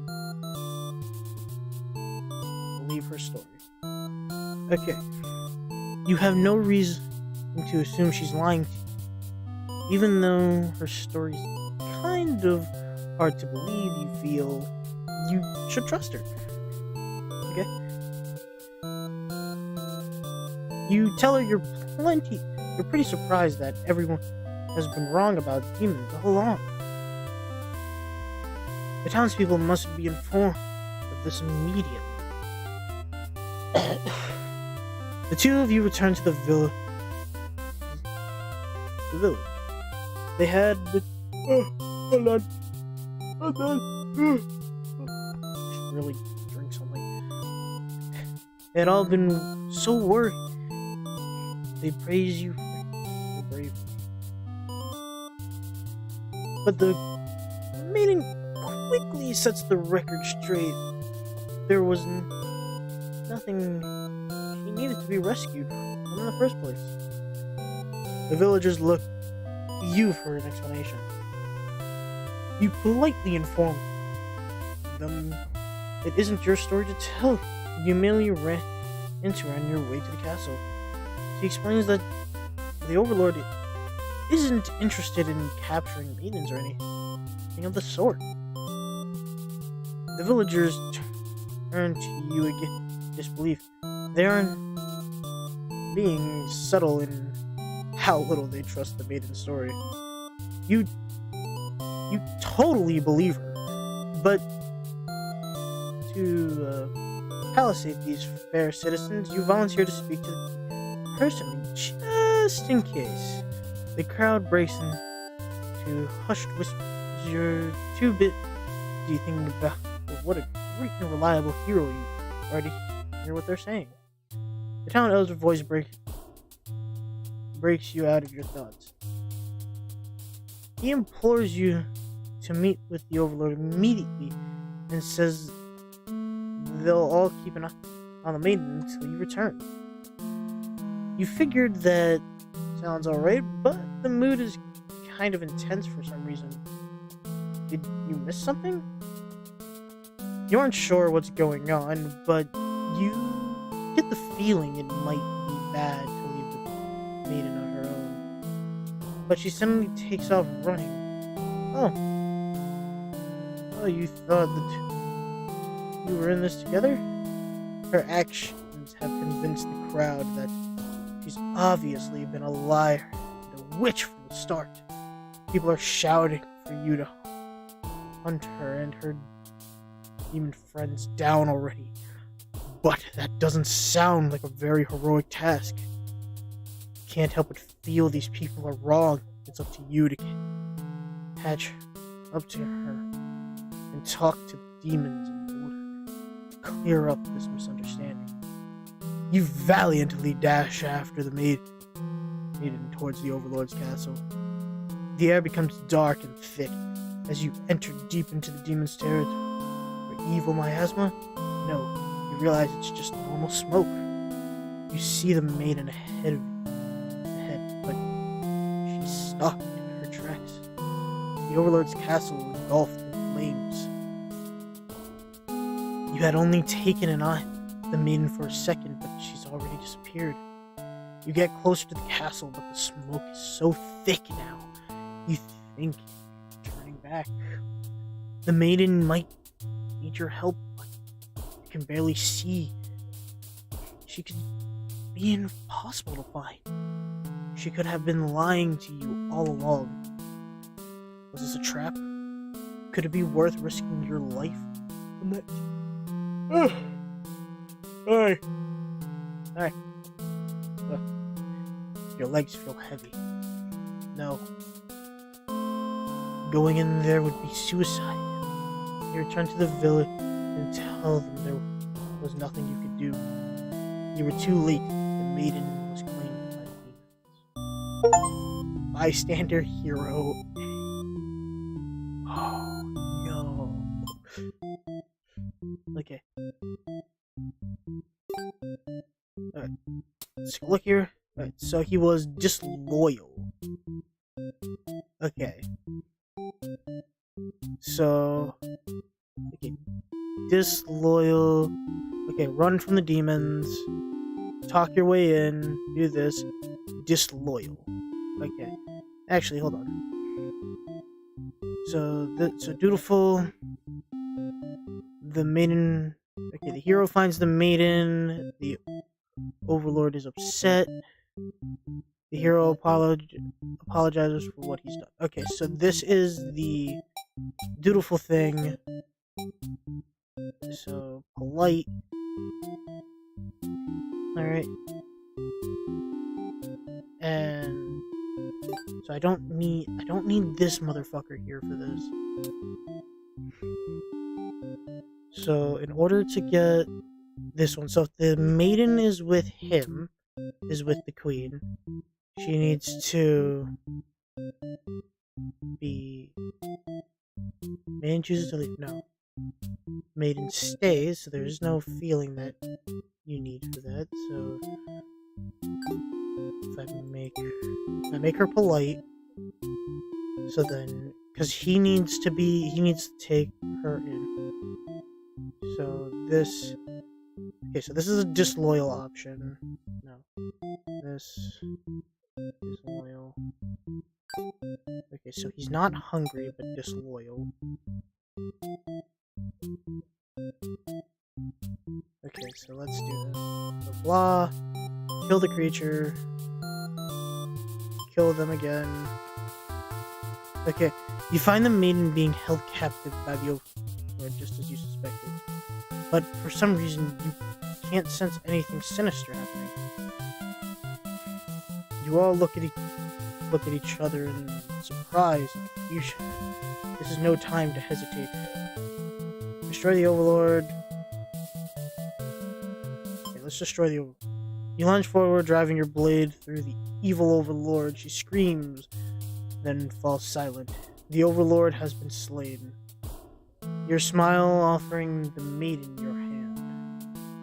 believe her story. Okay, you have no reason to assume she's lying to you. Even though her story's kind of hard to believe, you feel you should trust her. Okay? You tell her you're pretty surprised that everyone has been wrong about demons all along. The townspeople must be informed of this immediately. The two of you return to the village. They had the... hold on. Should really drink something. They had all been so worried. They praise you for your bravery. But the meeting quickly sets the record straight. There was nothing she needed to be rescued from in the first place. The villagers looked to you for an explanation. You politely inform them it isn't your story to tell. You merely ran into her on your way to the castle. She explains that the Overlord isn't interested in capturing maidens or anything of the sort. The villagers turn to you again in disbelief. They aren't being subtle in how little they trust the maiden's story. You totally believe her, but to palisade these fair citizens, you volunteer to speak to the person just in case. The crowd breaks into hushed whispers. You're too busy thinking about what a great and reliable hero you are to hear what they're saying. The town elder's voice breaks you out of your thoughts. He implores you to meet with the Overlord immediately and says they'll all keep an eye on the maiden until you return. You figured that sounds alright, but the mood is kind of intense for some reason. Did you miss something? You aren't sure what's going on, but you get the feeling it might be bad to leave the maiden on her own. But she suddenly takes off running. Oh, you thought that you were in this together? Her actions have convinced the crowd that she's obviously been a liar and a witch from the start. People are shouting for you to hunt her and her demon friends down already. But that doesn't sound like a very heroic task. You can't help but feel these people are wrong. It's up to you to catch up to her and talk to the demons in order to clear up this misunderstanding. You valiantly dash after the maiden towards the Overlord's castle. The air becomes dark and thick as you enter deep into the demon's territory. For evil miasma? No, you realize it's just normal smoke. You see the maiden ahead of you, but she's stopped in her tracks. The Overlord's castle engulfed in flames. You had only taken an eye on the maiden for a second, but she's already disappeared. You get closer to the castle, but the smoke is so thick now. You think you're turning back. The maiden might need your help, but you can barely see. She could be impossible to find. She could have been lying to you all along. Was this a trap? Could it be worth risking your life from that? Hi. Your legs feel heavy. No. Going in there would be suicide. You return to the village and tell them there was nothing you could do. You were too late. The maiden was claimed by the demons. Bystander hero. Oh no. Okay. Alright. Let's take a look here. Alright, so he was disloyal. Okay. So... Okay. Disloyal. Okay, run from the demons. Talk your way in. Do this. Disloyal. Okay. Actually, hold on. So dutiful. The maiden. Okay, the hero finds the maiden. The overlord is upset. The hero apologizes for what he's done. Okay, so this is the dutiful thing. So polite. Alright. And so I don't need this motherfucker here for this. So in order to get this one, so if the maiden is with him, is with the queen, she needs to be... Maiden chooses to leave. No. Maiden stays, so there's no feeling that you need for that. So if I make her polite, so then, because he needs to take her in. So this, okay, so this is a disloyal option. No, this disloyal. Okay, so he's not hungry, but disloyal. Okay, so let's do this. So blah, kill the creature, kill them again. Okay, you find the maiden being held captive by the overlord, just as you suspected. But for some reason, you can't sense anything sinister happening. You all look at each other in surprise and confusion. This is no time to hesitate. Destroy the overlord. Okay, let's destroy the overlord. You lunge forward, driving your blade through the evil overlord. She screams, then falls silent. The overlord has been slain. Your smile offering the maiden your hand.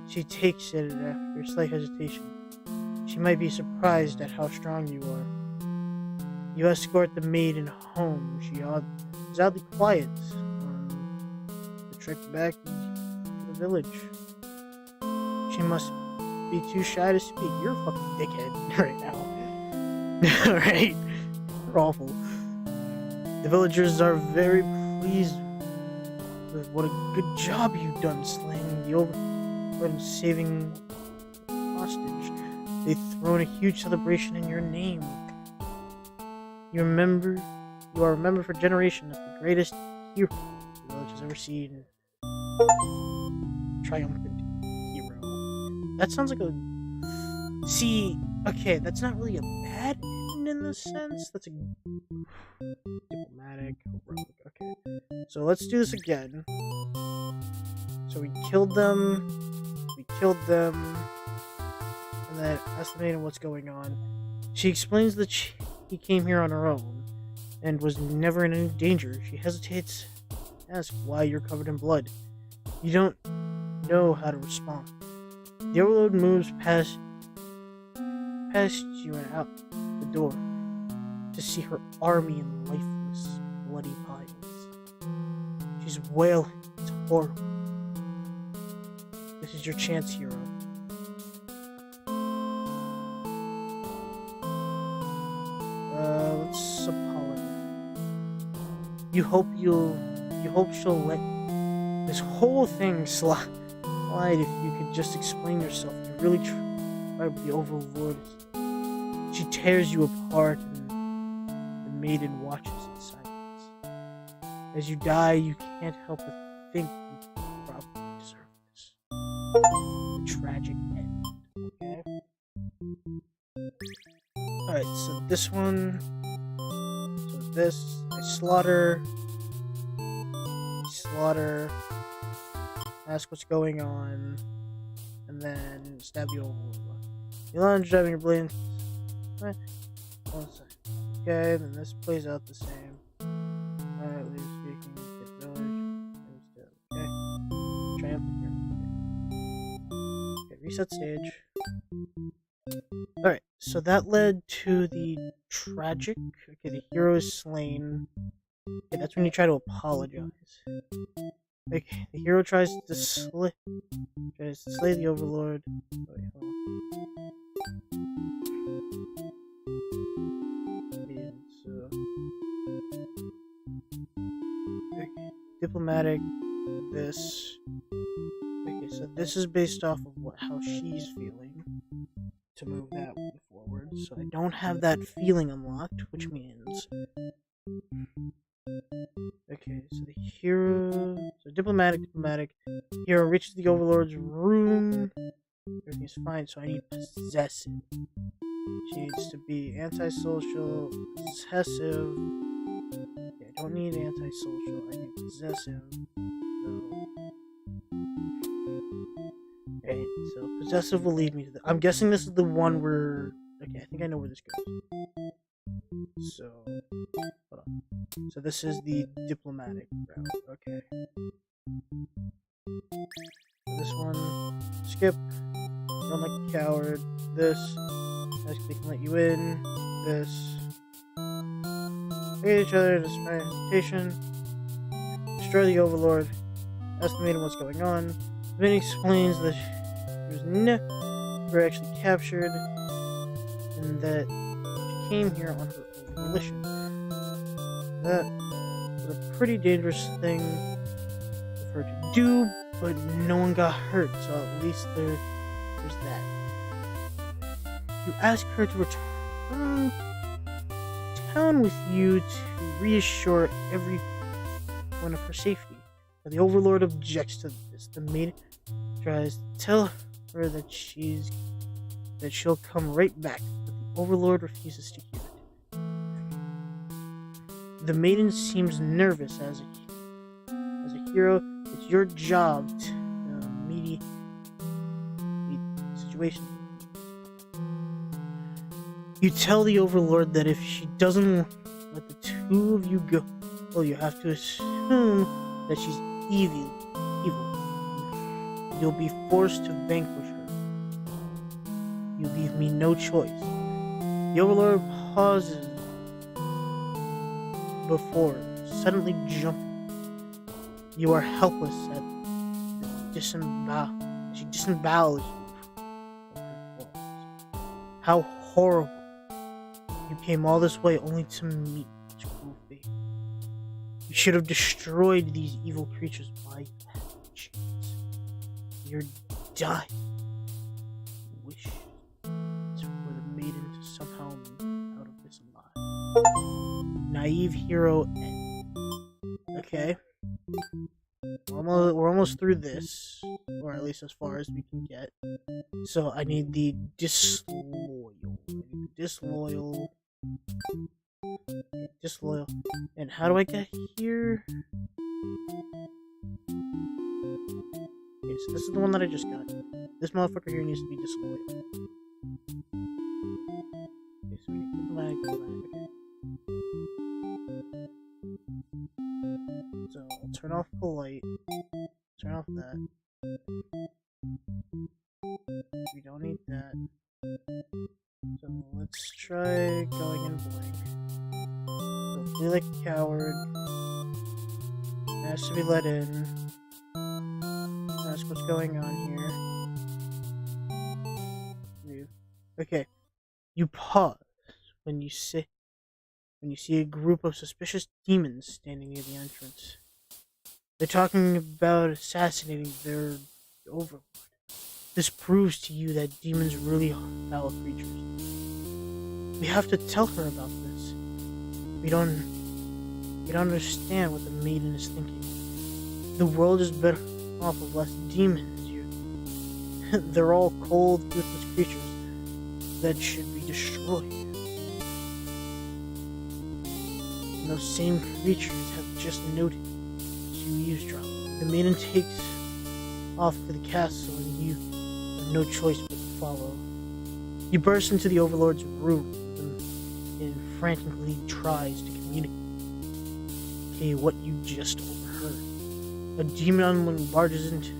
She takes it after slight hesitation. She might be surprised at how strong you are. You escort the maiden home. She is oddly quiet. The trek back to the village. She must be too shy to speak. You're a fucking dickhead right now. Alright? You're awful. The villagers are very pleased with what a good job you've done slaying the overlord and saving the hostage. They've thrown a huge celebration in your name. You are remembered for generations as the greatest hero the village has ever seen. Triumphant hero. That sounds like a... See, okay, that's not really a bad end in the sense. That's a... diplomatic, heroic, okay. So let's do this again. So we killed them. And then asked the maiden what's going on. She explains that she came here on her own and was never in any danger. She hesitates to ask why you're covered in blood. You don't know how to respond. The overlord moves past you and out the door to see her army in lifeless, bloody piles. She's wailing. It's horrible. This is your chance, hero. Let's apologize. You hope she'll let this whole thing slide if you could just explain yourself. You really try with the overlord. She tears you apart, and the maiden watches in silence. As you die, you can't help but think you probably deserve this. A tragic end. Okay. Alright, so this one. So this, I slaughter. Ask what's going on. And then stab the overlord. You lunge, driving your blade. Right. 1 second. Okay, then this plays out the same. Alright, leave speaking. Get village. Okay. Triumphant here. reset stage. Alright, so that led to the tragic. Okay, the hero is slain. Okay, that's when you try to apologize. Okay, the hero tries to slay the overlord. Wait, hold on. Okay, so okay, diplomatic. This. Okay, so this is based off of how she's feeling to move that one forward. So I don't have that feeling unlocked, which means okay, so the hero, so diplomatic, hero reaches the overlord's room. Everything's fine, so I need possessive. She needs to be antisocial, possessive. Okay, I don't need antisocial, I need possessive. Okay, so possessive will lead me to I'm guessing this is the one where, okay, I think I know where this goes. So, hold on. So this is the diplomatic route, okay. This one, skip, run like a coward, this, they can let you in, this, hate each other, despite invitation, destroy the overlord, ask the maiden what's going on. The maiden explains that she was never actually captured, and that she came here on her own volition. That was a pretty dangerous thing for her to do, but no one got hurt, so at least there's that. You ask her to return to town with you to reassure everyone of her safety. But the overlord objects to this. The maiden tries to tell her that she'll come right back, but the overlord refuses to hear it. The maiden seems nervous as a hero. It's your job to mediate the situation. You tell the overlord that if she doesn't let the two of you go, well, you have to assume that she's evil. You'll be forced to vanquish her. You leave me no choice. The overlord pauses before suddenly jumping. You are helpless at the she disembowels you. How horrible. You came all this way only to meet such cruel fate. You should have destroyed these evil creatures by chance. You're dying. Wish for the maiden to somehow move out of this alive. Naive hero end. Okay. We're almost through this, or at least as far as we can get. So I need the disloyal. Disloyal. And how do I get here? Okay, so this is the one that I just got. This motherfucker here needs to be disloyal. Okay, so we need diplomatic. Okay. So I'll turn off polite. Turn off that. We don't need that. So let's try going in blank. So feel like a coward. Has to be let in. Ask what's going on here. Okay. You pause when you see a group of suspicious demons standing near the entrance. They're talking about assassinating their overlord. This proves to you that demons really are foul creatures. We have to tell her about this. We don't understand what the maiden is thinking. The world is better off with less demons. They're all cold, ruthless creatures that should be destroyed. And those same creatures have just noted you eavesdrop. The maiden takes off to the castle, and you have no choice but to follow. You burst into the overlord's room and frantically tries to communicate what you just overheard. A demon unwilling barges into,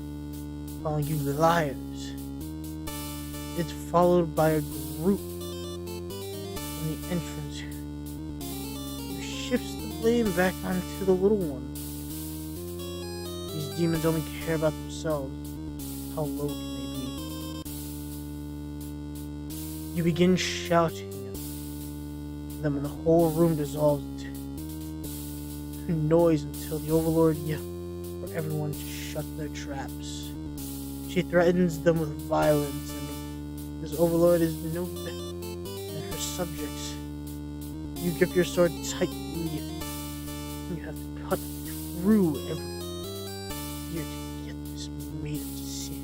calling you liars. it's followed by a group from the entrance who shifts the blame back onto the little one. These demons only care about themselves. How low can they be? You begin shouting at them, and the whole room dissolves into noise until the Overlord yells for everyone to shut their traps. She threatens them with violence, and this Overlord is no better than her subjects. You grip your sword tightly. You have to cut through every ear to get this maiden to see.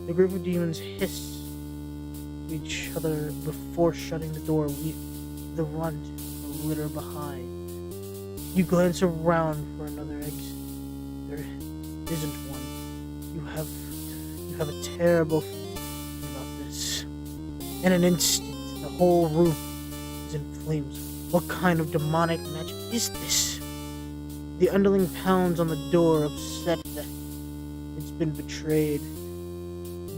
The group of demons hiss to each other before shutting the door, leaving the runt and the litter behind. You glance around for another exit. There isn't one. You have a terrible feeling about this. In an instant, the whole room is in flames. What kind of demonic magic is this? The underling pounds on the door, upset that it's been betrayed.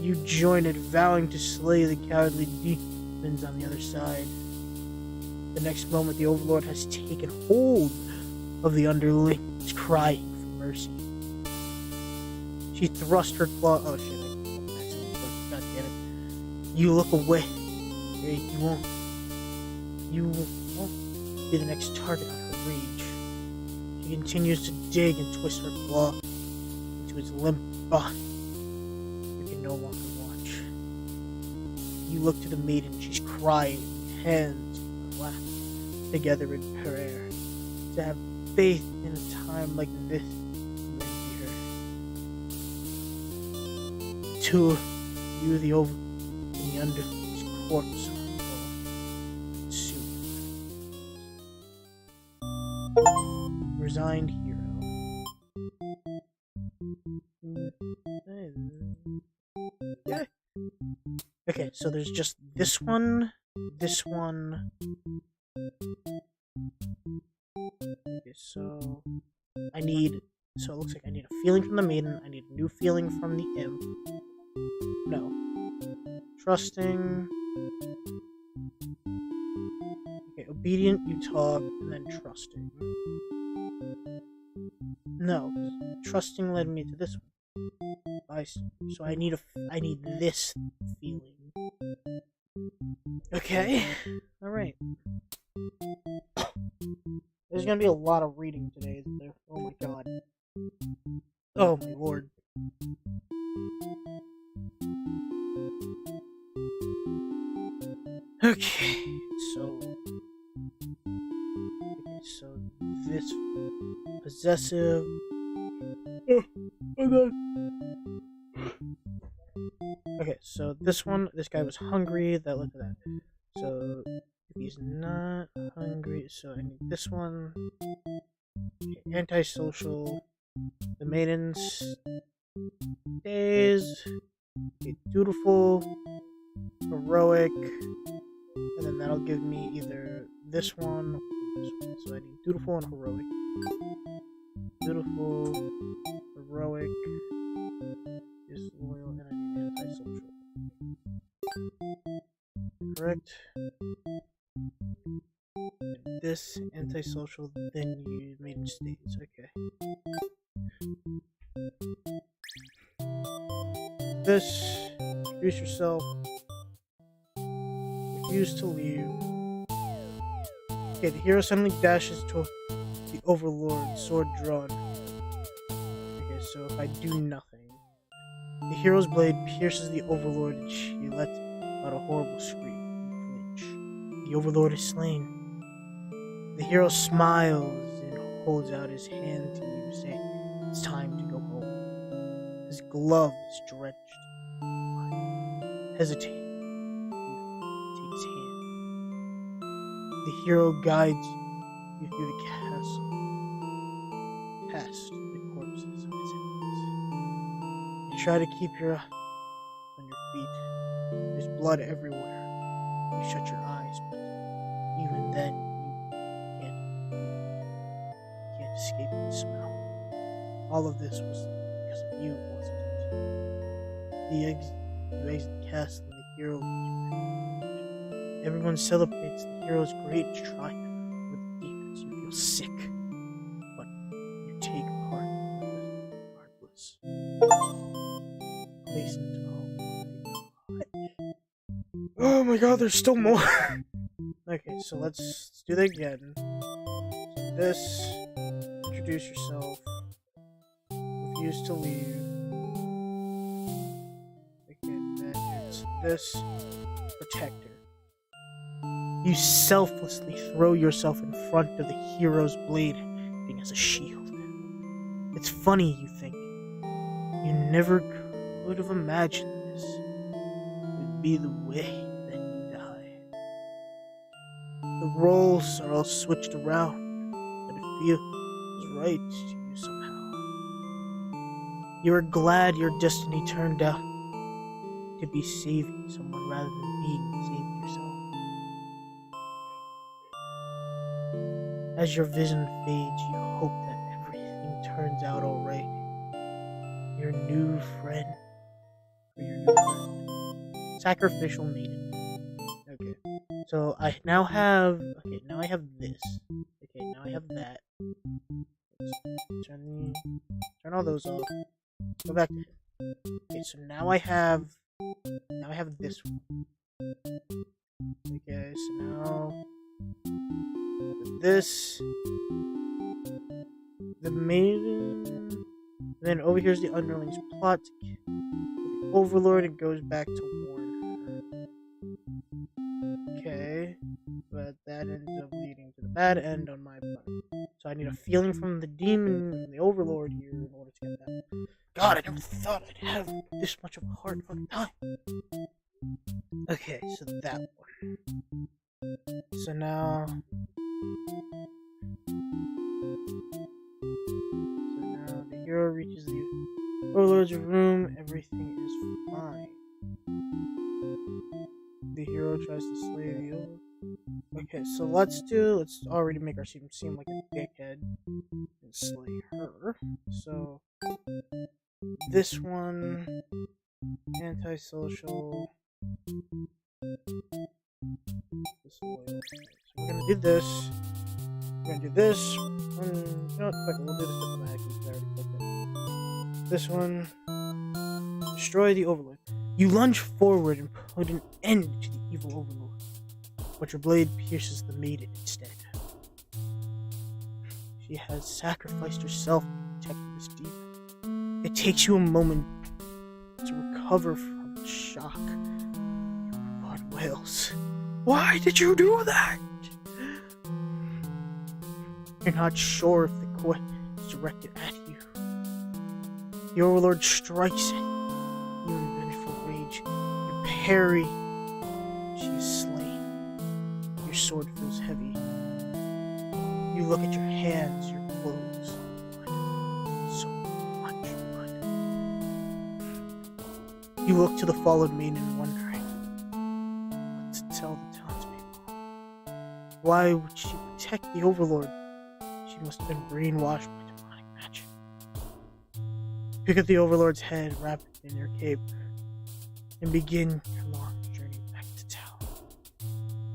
You join it, vowing to slay the cowardly demons on the other side. The next moment, the Overlord has taken hold of the underlings, crying for mercy. She thrust her claw. Oh shit! God damn it! You look away. You won't be the next target on her rage. She continues to dig and twist her claw into its limp body. You can no longer watch. You look to the maiden. She's crying, hands clasped together in prayer. To have faith in a time like this might be her. To you, the over and the under his corpse on the floor. Soon. Resigned hero. Yeah. Okay, so there's just this one. Okay, so it looks like I need a feeling from the maiden, I need a new feeling from the imp. No. Trusting. Okay, obedient, you talk, and then trusting. No, trusting led me to this one. So I need this feeling. Okay, alright. There's gonna be a lot of reading today, isn't there? Oh my god. Oh my lord. Okay, so this possessive. Okay, so this guy was hungry. That look at that. So if he's not hungry, so I need this one. Okay, antisocial. The maidens stays. Okay, dutiful, heroic, and then that'll give me either this one or this one. So I need dutiful and heroic. Dutiful, heroic, disloyal, and I need antisocial. Correct. And this antisocial, then you maiden stays. Okay. This, introduce yourself. Refuse to leave. Okay, the hero suddenly dashes to the Overlord, sword drawn. Okay, so if I do nothing, the hero's blade pierces the Overlord and she lets out a horrible scream and flinch. The Overlord is slain. The hero smiles and holds out his hand to you, saying, "It's time to go home." His glove is drenched. Hesitate. Take his hand. The hero guides you through the castle, past the corpses of his enemies. You try to keep your eyes on your feet. There's blood everywhere. You shut your eyes, but even then you can't escape the smell. All of this was because of you, wasn't it? You exit the castle and the hero leaves. Everyone celebrates the hero's great triumph with the demons. You feel sick, but you take part regardless. Place Oh my god, there's still more! Okay, so let's do that again. So this, introduce yourself, refuse to leave. Okay, then it's this, protector. You selflessly throw yourself in front of the hero's blade, acting as a shield. It's funny, you think. You never could have imagined this would be the way that you die. The roles are all switched around, but it feels right to you somehow. You are glad your destiny turned out to be saving someone rather than being saved yourself. As your vision fades, you hope that everything turns out alright. Your new friend. Sacrificial maiden. Okay. So I now have this. Okay, now I have that. Let's turn all those off. Go back to okay, so now I have this one. Okay, so now this, the maiden, and then over here's the underling's plot. The overlord, it goes back to warn her. Okay, but that ends up leading to the bad end on my part. So I need a feeling from the demon and the overlord here in order to get that. God, I never thought I'd have this much of a hard fucking time. Okay, so that one. So now the hero reaches the overlord's room. Everything is fine. The hero tries to slay the overlord. Okay, so let's already make our team seem like a dickhead and slay her. So this one, antisocial. Disloyal. So we're gonna do this. We're gonna do this. You know what? Fuck it, we'll do this automatically. I already clicked it. This one. Destroy the overlord. You lunge forward and put an end to the evil overlord, but your blade pierces the maiden instead. She has sacrificed herself to protect this demon. It takes you a moment to recover from the shock. Your blood wails. Why did you do that? You're not sure if the quest is directed at you. The overlord strikes it. You in vengeful rage. You parry. She is slain. Your sword feels heavy. You look at your hands, your clothes. Blood. So much blood. You look to the fallen maiden, wondering what to tell the townspeople. Why would she protect the overlord? She must have been brainwashed by demonic magic. Pick up the overlord's head, wrap it in your cape, and begin your long journey back to town.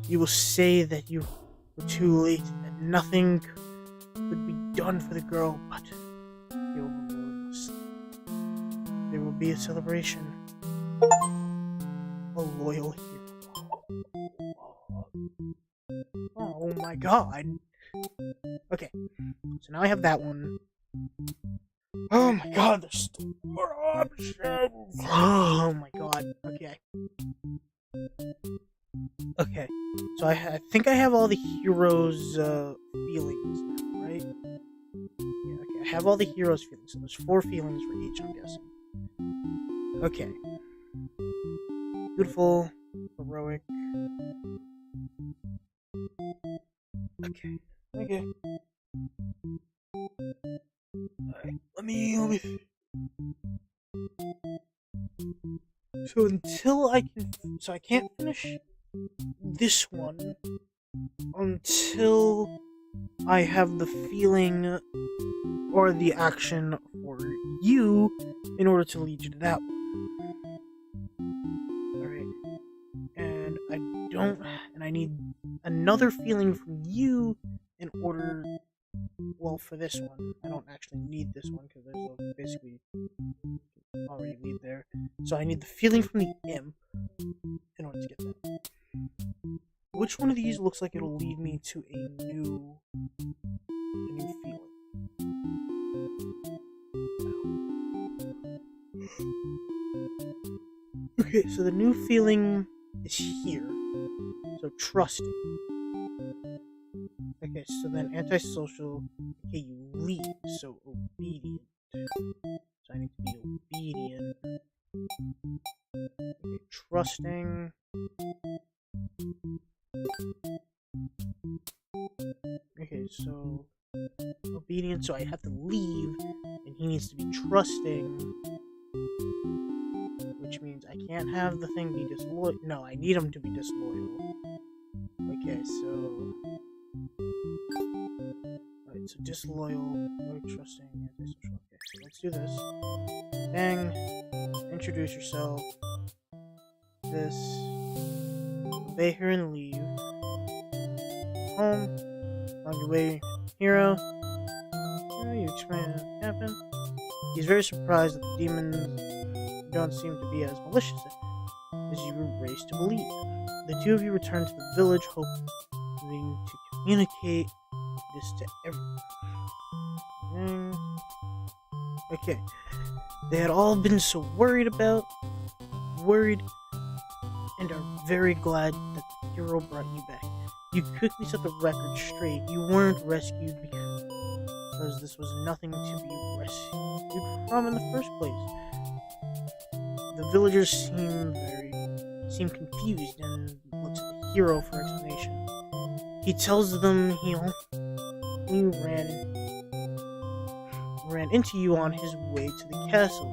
You will say that you were too late, that nothing could be done for the girl, but the overlord was slain. There will be a celebration. A loyal hero. Oh my god. Okay, so now I have that one. Oh my god, there's still more options. Oh my god. Okay. Okay, so I think I have all the heroes' feelings now, right? Yeah, okay, I have all the heroes' feelings. So there's 4 feelings for each, I'm guessing. Okay. Beautiful, heroic. Okay. Alright, let me. So I can't finish this one until I have the feeling or the action for you in order to lead you to that one. Alright. And I need another feeling from you in order, well, for this one. I don't actually need this one because there's basically already lead there. So I need the feeling from the imp in order to get that. Which one of these looks like it'll lead me to a new feeling? Okay, so the new feeling is here. So trusting. Okay, so then antisocial. Okay, you lead. So obedient. So I need to be obedient. Okay, trusting. Okay, so obedient. So I have to leave, and he needs to be trusting. Which means I can't have the thing be disloyal. No, I need him to be disloyal. Okay, so... Alright, so disloyal, no trusting, antisocial. Okay, so let's do this. Bang. Introduce yourself. This. Obey her and leave. Home. On your way, hero. You explain what happened. He's very surprised that the demons don't seem to be as malicious as you were raised to believe. The two of you return to the village, hoping to communicate this to everyone. Okay. They had all been so worried, and are very glad that the hero brought you back. You quickly set the record straight. You weren't rescued because this was nothing to be rescued from in the first place. The villagers seem confused and looks at the hero for explanation. He tells them he only ran into you on his way to the castle,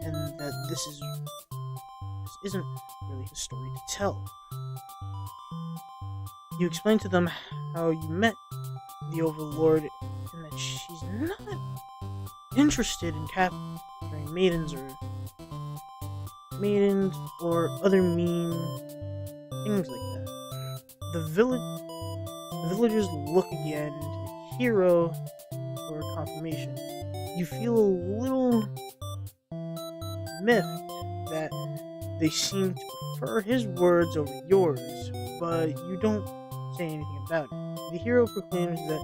and that this isn't really his story to tell. You explain to them how you met the Overlord and that she's not interested in capturing maidens or other mean things like that. The villagers look again to the hero for confirmation. You feel a little miffed that they seem to prefer his words over yours, but you don't say anything about it. The hero proclaims that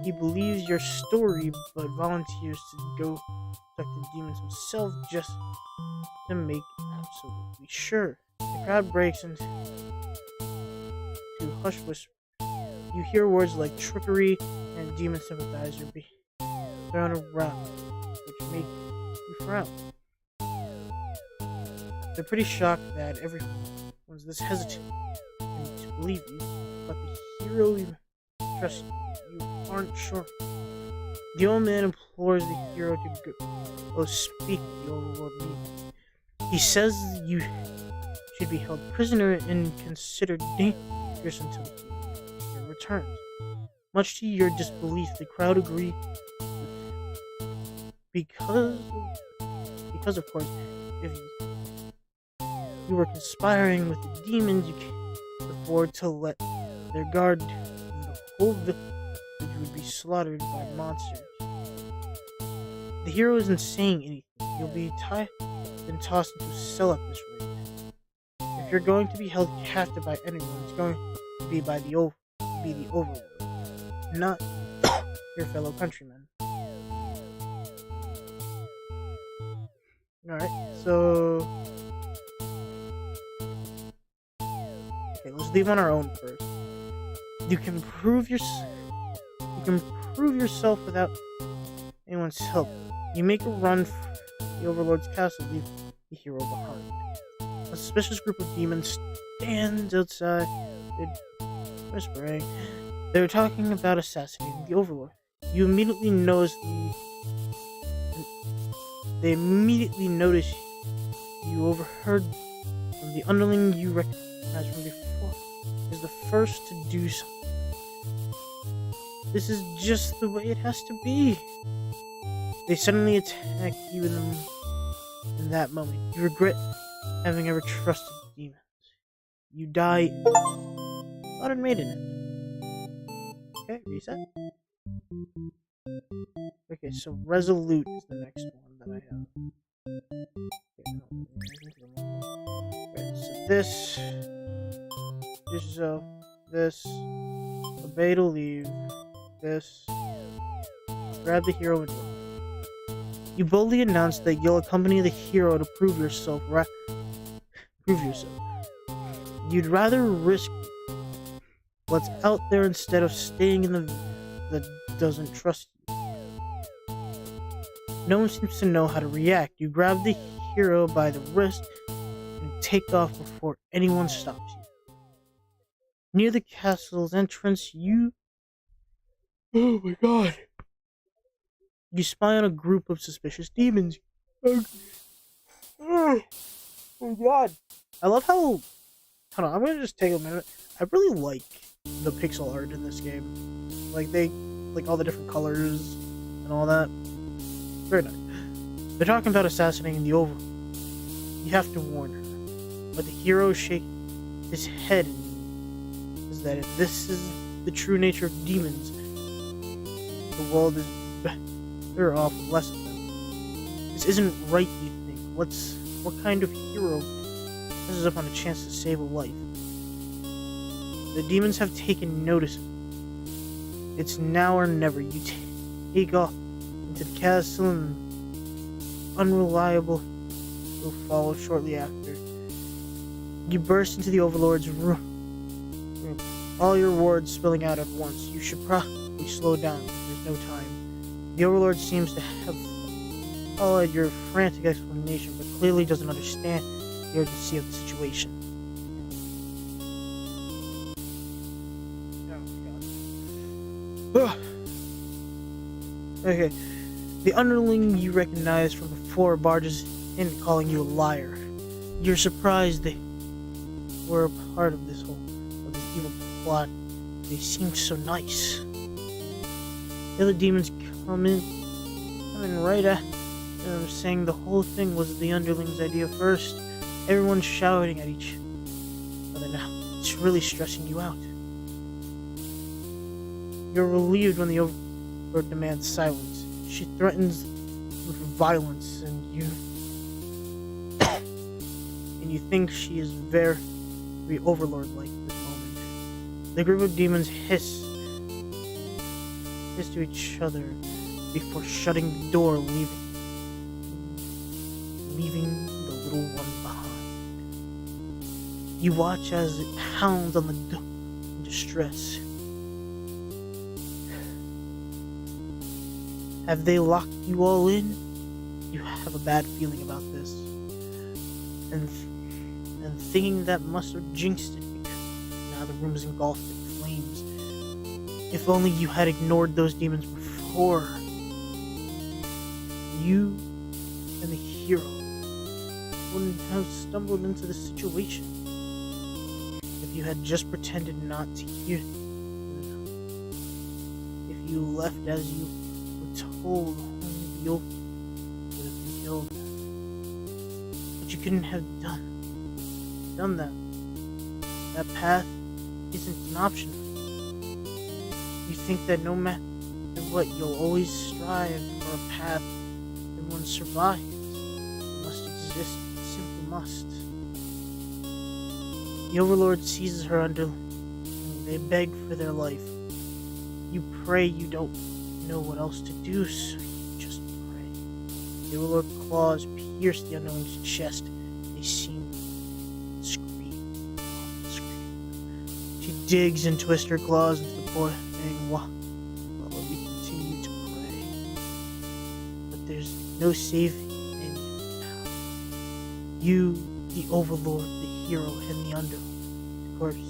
he believes your story, but volunteers to go talk to the demons himself just to make absolutely sure. The crowd breaks into hush whisper. You hear words like trickery and demon sympathizer be thrown around, which make you frown. They're pretty shocked that everyone's this hesitant to believe you, but the hero you trust you aren't sure. The old man implores the hero to go speak with the Overlord meeting. He says you should be held prisoner and considered dangerous until he returns. Much to your disbelief, the crowd agree because of course, if you were conspiring with the demons, you can't afford to let their guard the whole village would be slaughtered by monsters. The hero isn't saying anything. You'll be tossed into a cell at this rate. If you're going to be held captive by anyone, it's going to be by the Overlord, not your fellow countrymen. Alright, so okay, let's leave on our own first. You can prove yourself without anyone's help. You make a run for the Overlord's castle, leave the hero behind. A suspicious group of demons stands outside, whispering. They're talking about assassinating the Overlord. You immediately notice They immediately notice you overheard from the underling you recognized from before. Is the first to do something. This is just the way it has to be. They suddenly attack you in that moment. You regret having ever trusted demons. You die. Thought it made it. Okay, reset. Okay, so Resolute is the next one that I have. Okay, so this, obey to leave, this, grab the hero and run. You boldly announce that you'll accompany the hero to prove yourself. You'd rather risk what's out there instead of staying in the that doesn't trust you. No one seems to know how to react. You grab the hero by the wrist and take off before anyone stops you. Near the castle's entrance, oh my god. You spy on a group of suspicious demons. Oh my god. I love how... Hold on, I'm gonna just take a minute. I really like the pixel art in this game. Like, all the different colors and all that. Very nice. They're talking about assassinating the Overlord. You have to warn her. But the hero shakes his head and says that if this is the true nature of demons, the world is better off with less of them. This isn't right, you think. What kind of hero passes up on a chance to save a life? The demons have taken notice. It's now or never. You take off into the castle and Unreliable will follow shortly after. You burst into the Overlord's room. All your words spilling out at once. You should probably slow down. There's no time. The Overlord seems to have followed your frantic explanation, but clearly doesn't understand the urgency of the situation. Okay. The underling you recognize from before barges in, calling you a liar. You're surprised they were a part of this evil plot. They seemed so nice. The other demons coming right at them, saying the whole thing was the underling's idea first. Everyone's shouting at each other now. It's really stressing you out. You're relieved when the Overlord demands silence. She threatens with violence, and you think she is very Overlord-like at this moment. The group of demons hiss to each other before shutting the door, leaving the little one behind. You watch as it pounds on the door in distress. Have they locked you all in? You have a bad feeling about this. And thinking that must have jinxed it, because now the room is engulfed in flames. If only you had ignored those demons before. You and the hero wouldn't have stumbled into this situation if you had just pretended not to hear them. If you left as you told, only the Overlord would have been killed. But you couldn't have done that. That path isn't an option. You think that no matter what, you'll always strive for a path that one survives. It must exist. It simply must. The Overlord seizes her under. They beg for their life. You pray you don't know what else to do, so you just pray. The Overlord claws pierce the unknown's chest. They seem to scream. She digs and twists her claws into the poor thing while we continue to pray. But there's no saving any of it now. You, the Overlord, the hero, and the underling, of course,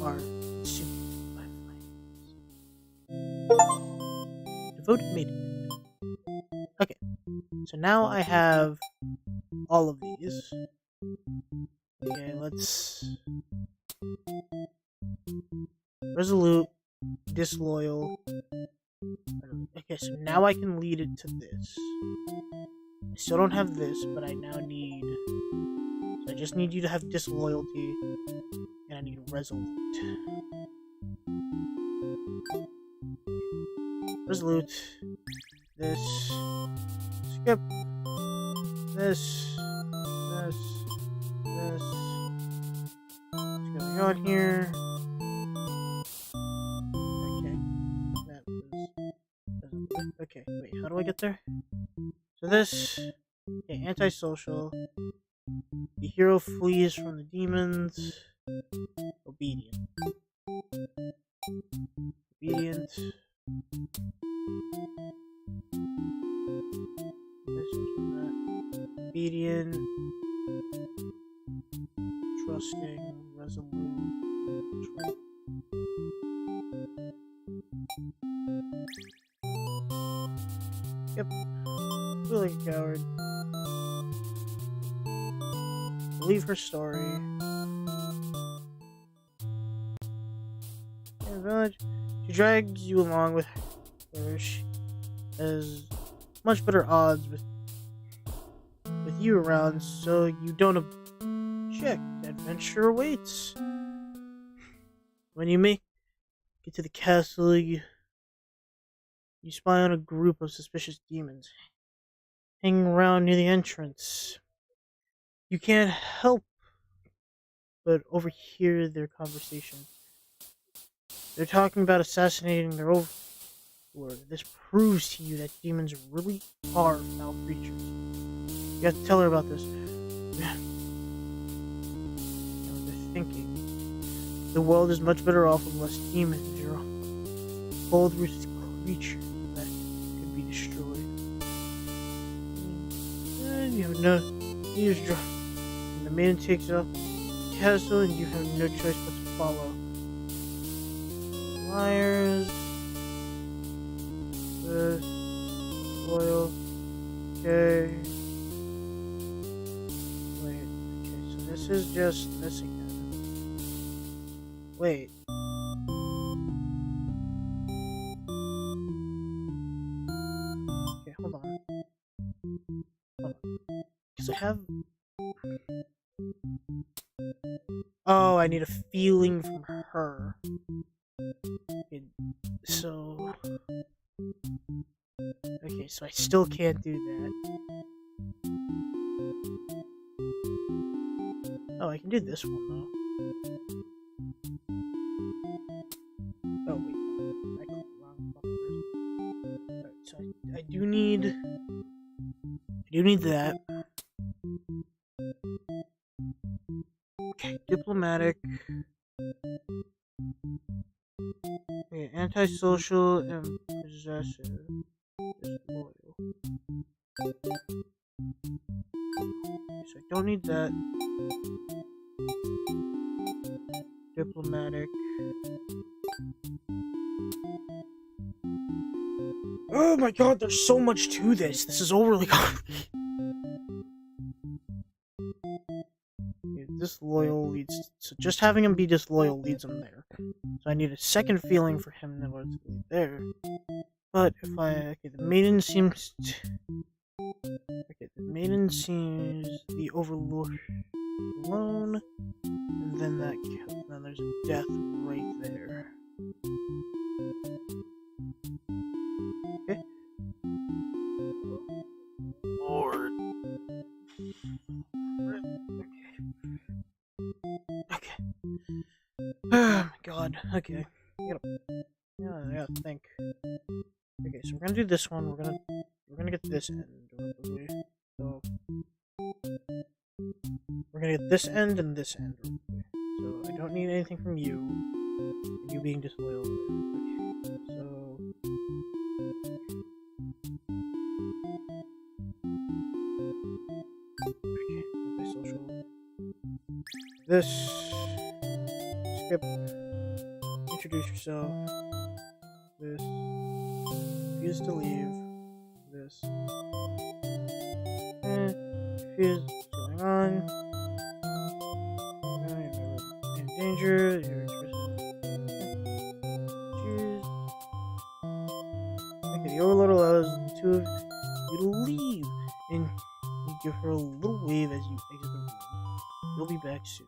are consumed by flames. Devoted maiden. Okay, so now I have all of these. Okay, let's... Resolute, disloyal. Okay, so now I can lead it to this. I still don't have this, but I now need... So I just need you to have disloyalty, and I need resolute. Resolute. This. Skip. This. This. This. What's going on here? Okay. That was... Okay, wait, how do I get there? So this... Okay, antisocial. The hero flees from the demons. Obedient. Obedient. Obedient. Trusting. Resolute. Yep. Feel like a coward. Believe her story. In the village, she drags you along with her. She has much better odds with you around, so you don't object. Adventure awaits. When you make it to the castle, you spy on a group of suspicious demons hanging around near the entrance. You can't help but overhear their conversation. They're talking about assassinating their overlord. This proves to you that demons really are foul creatures. You have to tell her about this. Now they're thinking. The world is much better off with less demons. You're a cold-rooted creature that could be destroyed. And you have no eavesdrop. And the maiden takes off the castle, and you have no choice but to follow. Liars. Loyal. Okay. Wait. Okay, so this is just this again. Wait. Okay, hold on. Because I have... Oh, I need a feeling from her. Okay, so... Okay, so I still can't do that. Oh, I can do this one, though. Oh, wait. I clicked the wrong button. Alright, so I do need that. Okay, diplomatic. Okay, antisocial and possessive. Disloyal. Okay, so I don't need that. Diplomatic. Oh my god, there's so much to this. This is overly complicated. Okay, disloyal leads. So just having him be disloyal leads him there. So I need a second feeling for him in order to lead there. But if I... Okay, the maiden seems to... Okay, the maiden seems the overlord alone. And then then there's a death right there. Okay. Lord. Okay. Oh my god. Okay. I gotta think. Okay, so we're gonna do this one. We're gonna get to this end. So we're gonna get this end and this end. So I don't need anything from you. You being disloyal. Okay, so okay, antisocial. This. Skip. Introduce yourself. This. Refuse to leave. This. Refuse. What's going on? You're never in danger. You're interested. Choose. leave, and you give her a little wave as you exit the room. You'll be back soon.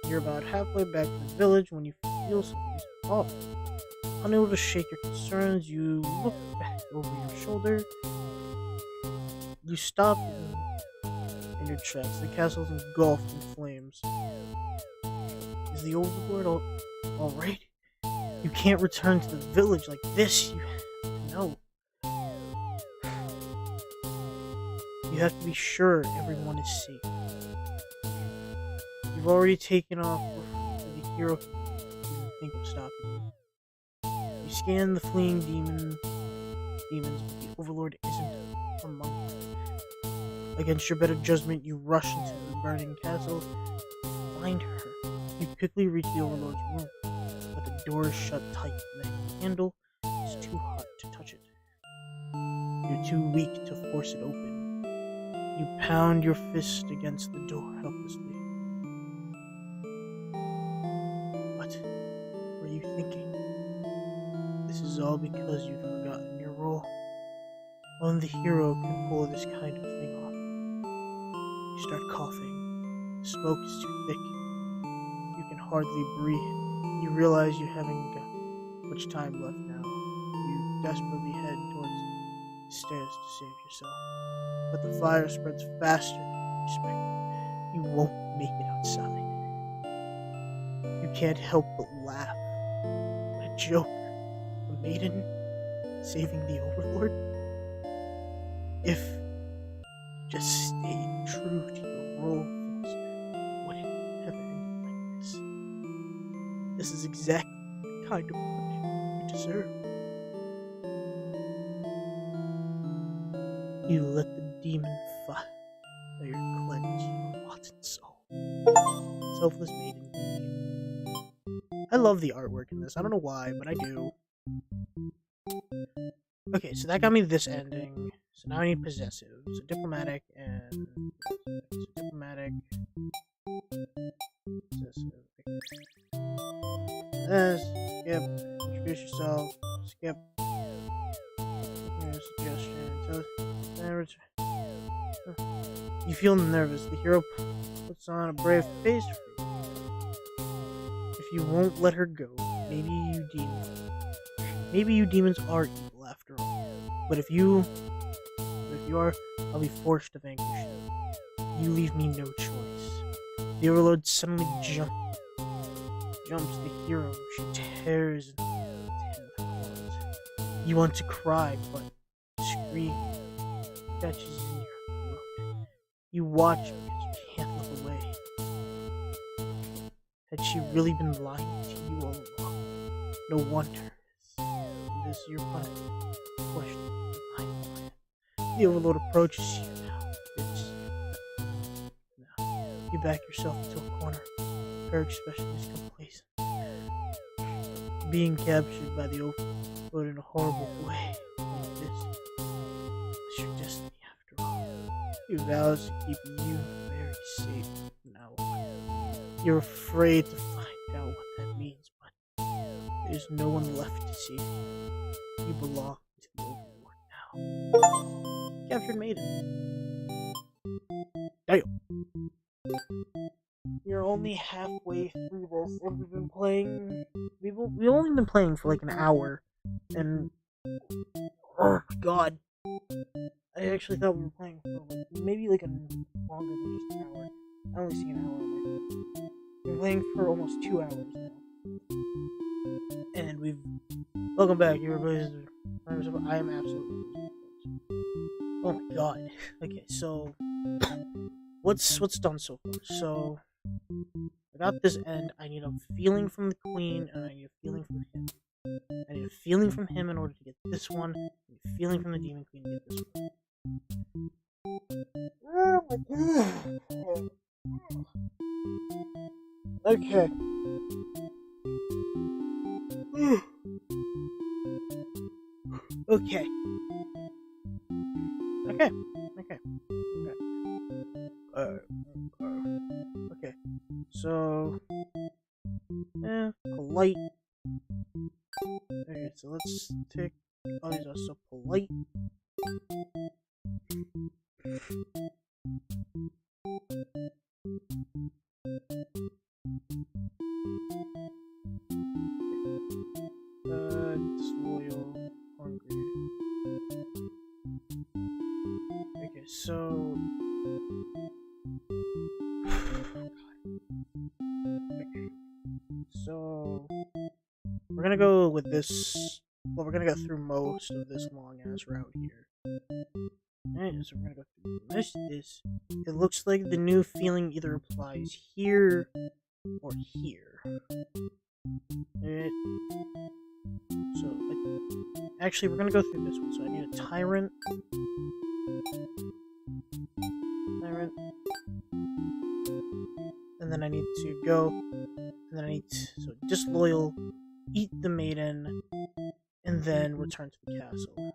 You're about halfway back to the village when you feel something's off. Unable to shake your concerns, you look back over your shoulder. You stop in your tracks. The castle's engulfed in flames. Is the Overlord all right? You can't return to the village like this. You have to know. You have to be sure everyone is safe. You've already taken off before the hero can even think of stopping you. You scan the fleeing demons, but the Overlord isn't among them. Against your better judgment, you rush into the burning castle to find her. You quickly reach the Overlord's room, but the door is shut tight and the handle is too hot to touch it. You're too weak to force it open. You pound your fist against the door helplessly. What were you thinking? This is all because you've forgotten your role. Only the hero can pull this kind of thing off. You start coughing. The smoke is too thick. You can hardly breathe. You realize you haven't got much time left now. You desperately head towards the stairs to save yourself. But the fire spreads faster than you expected. You won't make it outside. You can't help but laugh. What a joke. A maiden saving the Overlord? If you just stayed true to your role, things wouldn't have ended like this. This is exactly the kind of punishment you deserve. You let the demon fire cleanse your rotten soul. Selfless maiden. I love the artwork in this. I don't know why, but I do. Okay, so that got me this ending. So now I need possessives. So diplomatic and... So diplomatic... Possessive. Okay. Skip. Introduce yourself. Skip. Suggestion. So, you feel nervous. The hero puts on a brave face for you. If you won't let her go, maybe you demons are evil after all. But if you are, I'll be forced to vanquish you. You leave me no choice. The Overlord suddenly jumps the hero. She tears into him with claws. You want to cry, but scream catches in your throat. You watch because you can't look away. Had she really been lying to you all along? No wonder. This is your punishment. Question the mind plan. The Overlord approaches you now. You back yourself into a corner. Her expression is complacent. Being captured by the Overlord in a horrible way like this is your destiny after all. He vows to keep you very safe from now on. You're afraid to find out what that means, but there's no one left to save you. You belong to the Overlord now. Captured maiden. Damn. You're only halfway through this, and we've been playing. We've only been playing for like an hour, and oh my god, I actually thought we were playing for like maybe like a longer than just an hour. I only see an hour. We're playing for almost 2 hours now, and welcome back, everybody. I am absolutely. Oh my god. Okay, so what's done so far? So I got this end. I need a feeling from the queen, and I need a feeling from him. I need a feeling from him in order to get this one. I need a feeling from the demon queen to get this one. Oh my god. Okay. Okay. Okay. So, polite. Okay, so let's take all these are so polite. Disloyal, hungry. Okay, so okay. So we're gonna go with this. Well, we're gonna go through most of this long ass route here. Alright, so we're gonna go through this. It looks like the new feeling either applies here or here. Alright. So, actually, we're gonna go through this one. So I need a tyrant. And then I need to go. And then I need to, so disloyal, eat the maiden, and then return to the castle.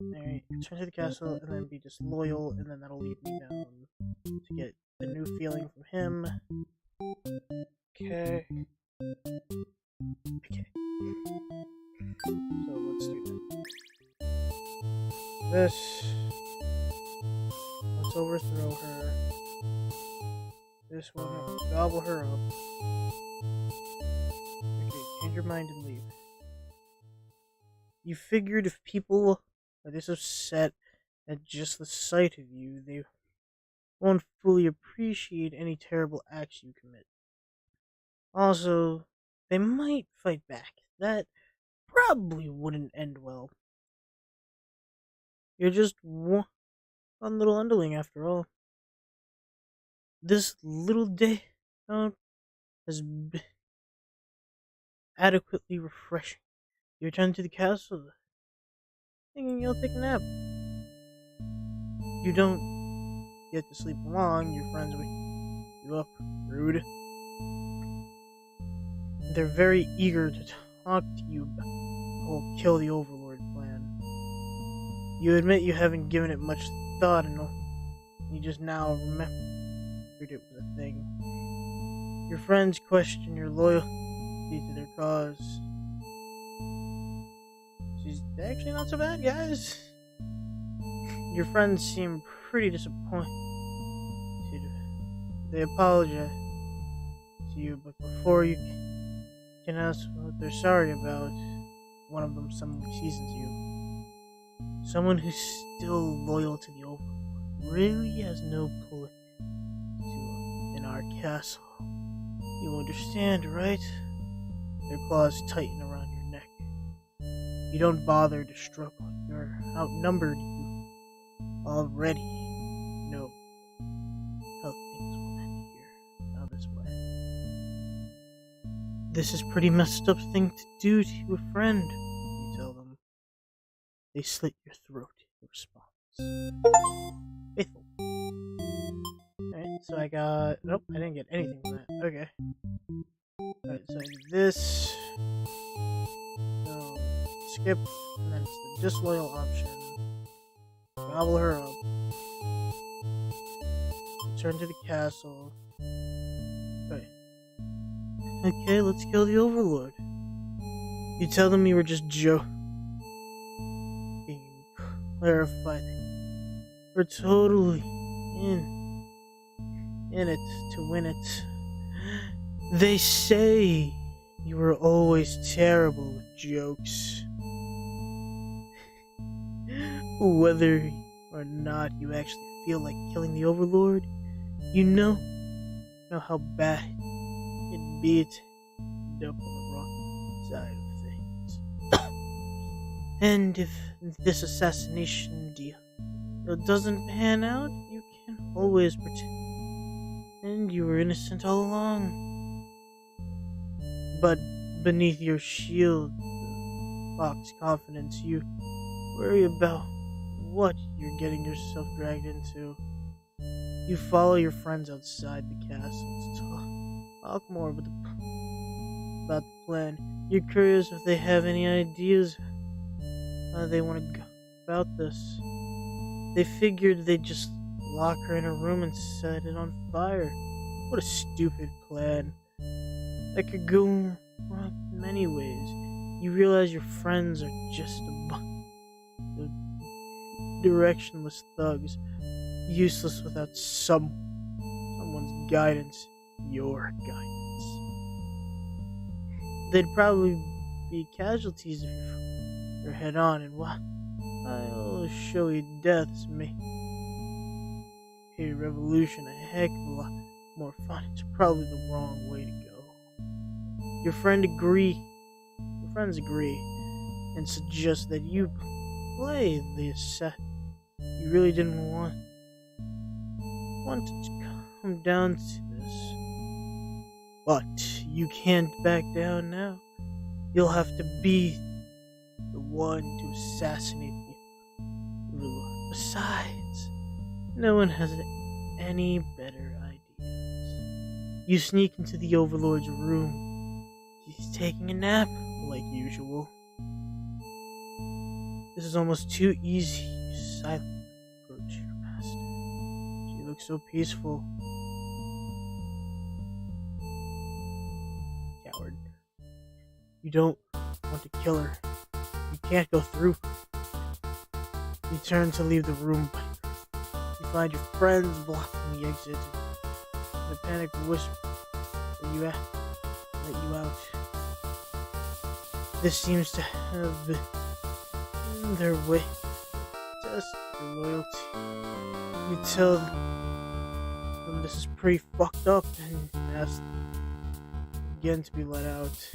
Alright, return to the castle, and then be disloyal, and then that'll lead me down to get the new feeling from him. Okay. Okay. So let's do that. This. Let's overthrow her. This one, gobble her up. Okay, change your mind and leave. You figured if people are this upset at just the sight of you, they won't fully appreciate any terrible acts you commit. Also, they might fight back. That probably wouldn't end well. You're just one little underling after all. This little day out has been adequately refreshing. You return to the castle, thinking you'll take a nap. You don't get to sleep long, your friends wake you up. Rude. They're very eager to talk to you about the whole kill the Overlord plan. You admit you haven't given it much thought and you just now remembered it was a thing. Your friends question your loyalty to their cause. She's actually not so bad, guys. Your friends seem pretty disappointed. They apologize to you, but before you can ask what they're sorry about, one of them someone seasons you. Someone who's still loyal to the Overlord really has no pull in our castle. You understand, right? Their claws tighten around your neck. You don't bother to struggle. You're outnumbered. You already know how things will end here. Now this way. This is a pretty messed up thing to do to a friend, you tell them. They slit your throat in response. Faithful. Alright, so I got... Nope, I didn't get anything from that. Okay. Alright, so I do this. So, skip, and then it's the disloyal option. Gobble her up. Return to the castle. Right. Okay, let's kill the Overlord. You tell them you were just joking. Clarify that we're totally in it to win it. They say you were always terrible with jokes. Whether or not you actually feel like killing the Overlord, you know how bad it'd be to end up on the wrong side of things. And if this assassination deal doesn't pan out, you can always pretend you were innocent all along. But beneath your shield, Fox confidence, you worry about what you're getting yourself dragged into. You follow your friends outside the castle to talk more about the plan. You're curious if they have any ideas how they want to go about this. They figured they'd just lock her in a room and set it on fire. What a stupid plan. That could go wrong in many ways. You realize your friends are just The directionless thugs, useless without someone's guidance, your guidance. They'd probably be casualties if you're head on, and while showy deaths make a revolution a heck of a lot more fun, it's probably the wrong way to go. Your friends agree and suggest that you play the assassin. You really didn't want to come down to this, but you can't back down now. You'll have to be the one to assassinate the ruler. Besides, no one has any better ideas. You sneak into the Overlord's room. He's taking a nap, like usual. This is almost too easy. You silently approach your master. She looks so peaceful. Coward. You don't want to kill her. You can't go through. You turn to leave the room, but you find your friends blocking the exit. The panic whisper let you out. This seems to have been their way to test your loyalty. You tell them this is pretty fucked up and ask them again to be let out.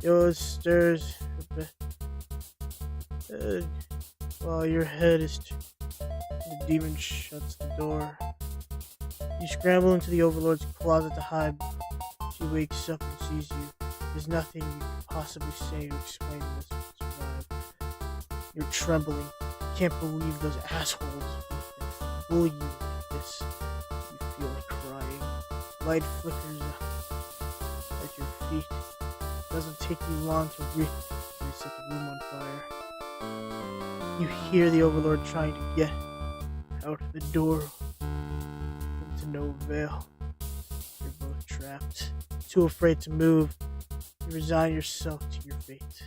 Yola stirs her bed while your head is turned. The demon shuts the door. You scramble into the Overlord's closet to hide. She wakes up and sees you. There's nothing you can possibly say to explain this will survive. You're trembling. You can't believe those assholes bully you like this. You feel like crying. Light flickers at your feet. It doesn't take you long to reset the room on fire. You hear the Overlord trying to get out the door to no avail. You're both trapped, too afraid to move. You resign yourself to your fate.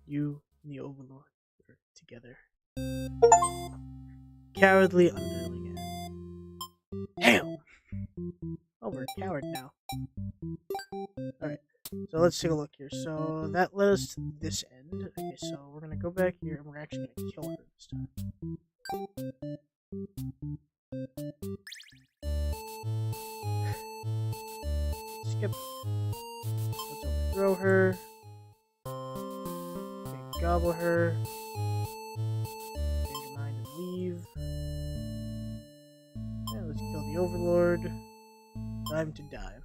You and the Overlord are together. Cowardly underling. Damn! Oh, we're a coward now. Alright, so let's take a look here. So that led us to this end. Okay, so we're gonna go back here and we're actually gonna kill her this time. Skip. Let's overthrow her. Okay, gobble her. Change your mind and leave. Yeah, let's kill the Overlord. Time to die.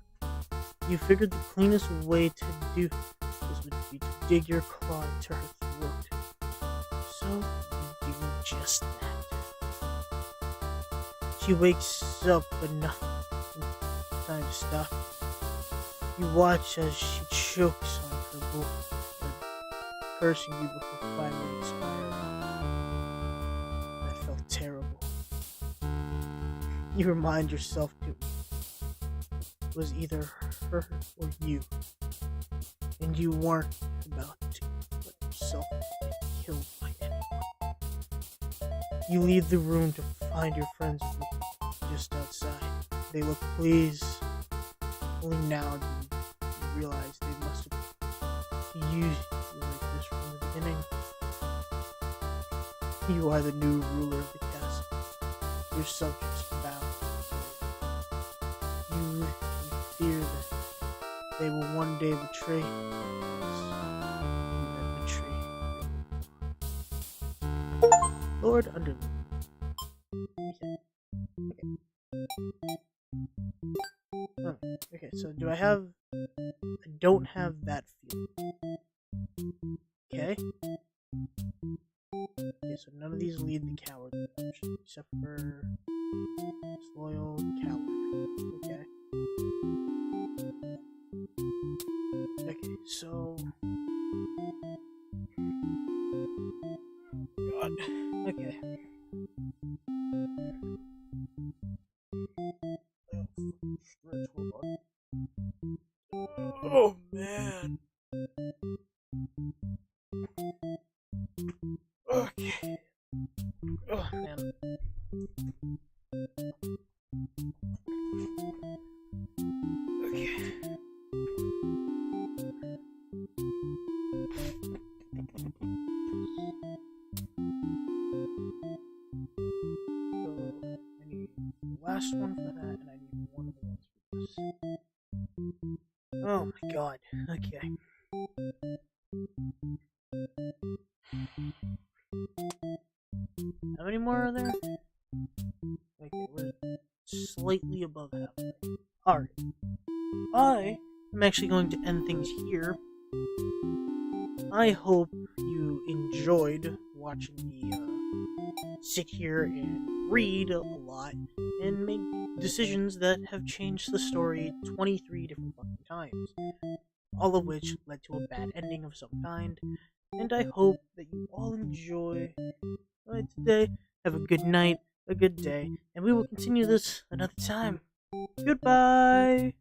You figured the cleanest way to do this would be to dig your claw into her throat. So you do just that. She wakes up, but nothing. Time to stop. You watch as she chokes on her blood, cursing you before finally expiring. That felt terrible. You remind yourself to it was either her or you, and you weren't about to let yourself get killed by anyone. You leave the room to find your friends just outside. They look pleased. Only now do you realize they must have used you like this from the beginning. You are the new ruler of the castle. Your subjects bow. You fear that they will one day betray you and betray Lord Underling. Okay, so do I have... I don't have that feeling. Okay. Okay, so none of these lead the coward option, except for disloyal coward. Okay. Okay, so... God. Okay. Oh man. Okay. Okay. So I need the last one for that, and I need one of the ones for this. Oh my god. Okay. How many more are there? Okay, we're slightly above halfway. Alright. I am actually going to end things here. I hope you enjoyed watching me sit here and read a lot and make decisions that have changed the story 23 different fucking times, all of which led to a bad ending of some kind. And I hope that you all enjoy today. Have a good night, a good day, and we will continue this another time. Goodbye!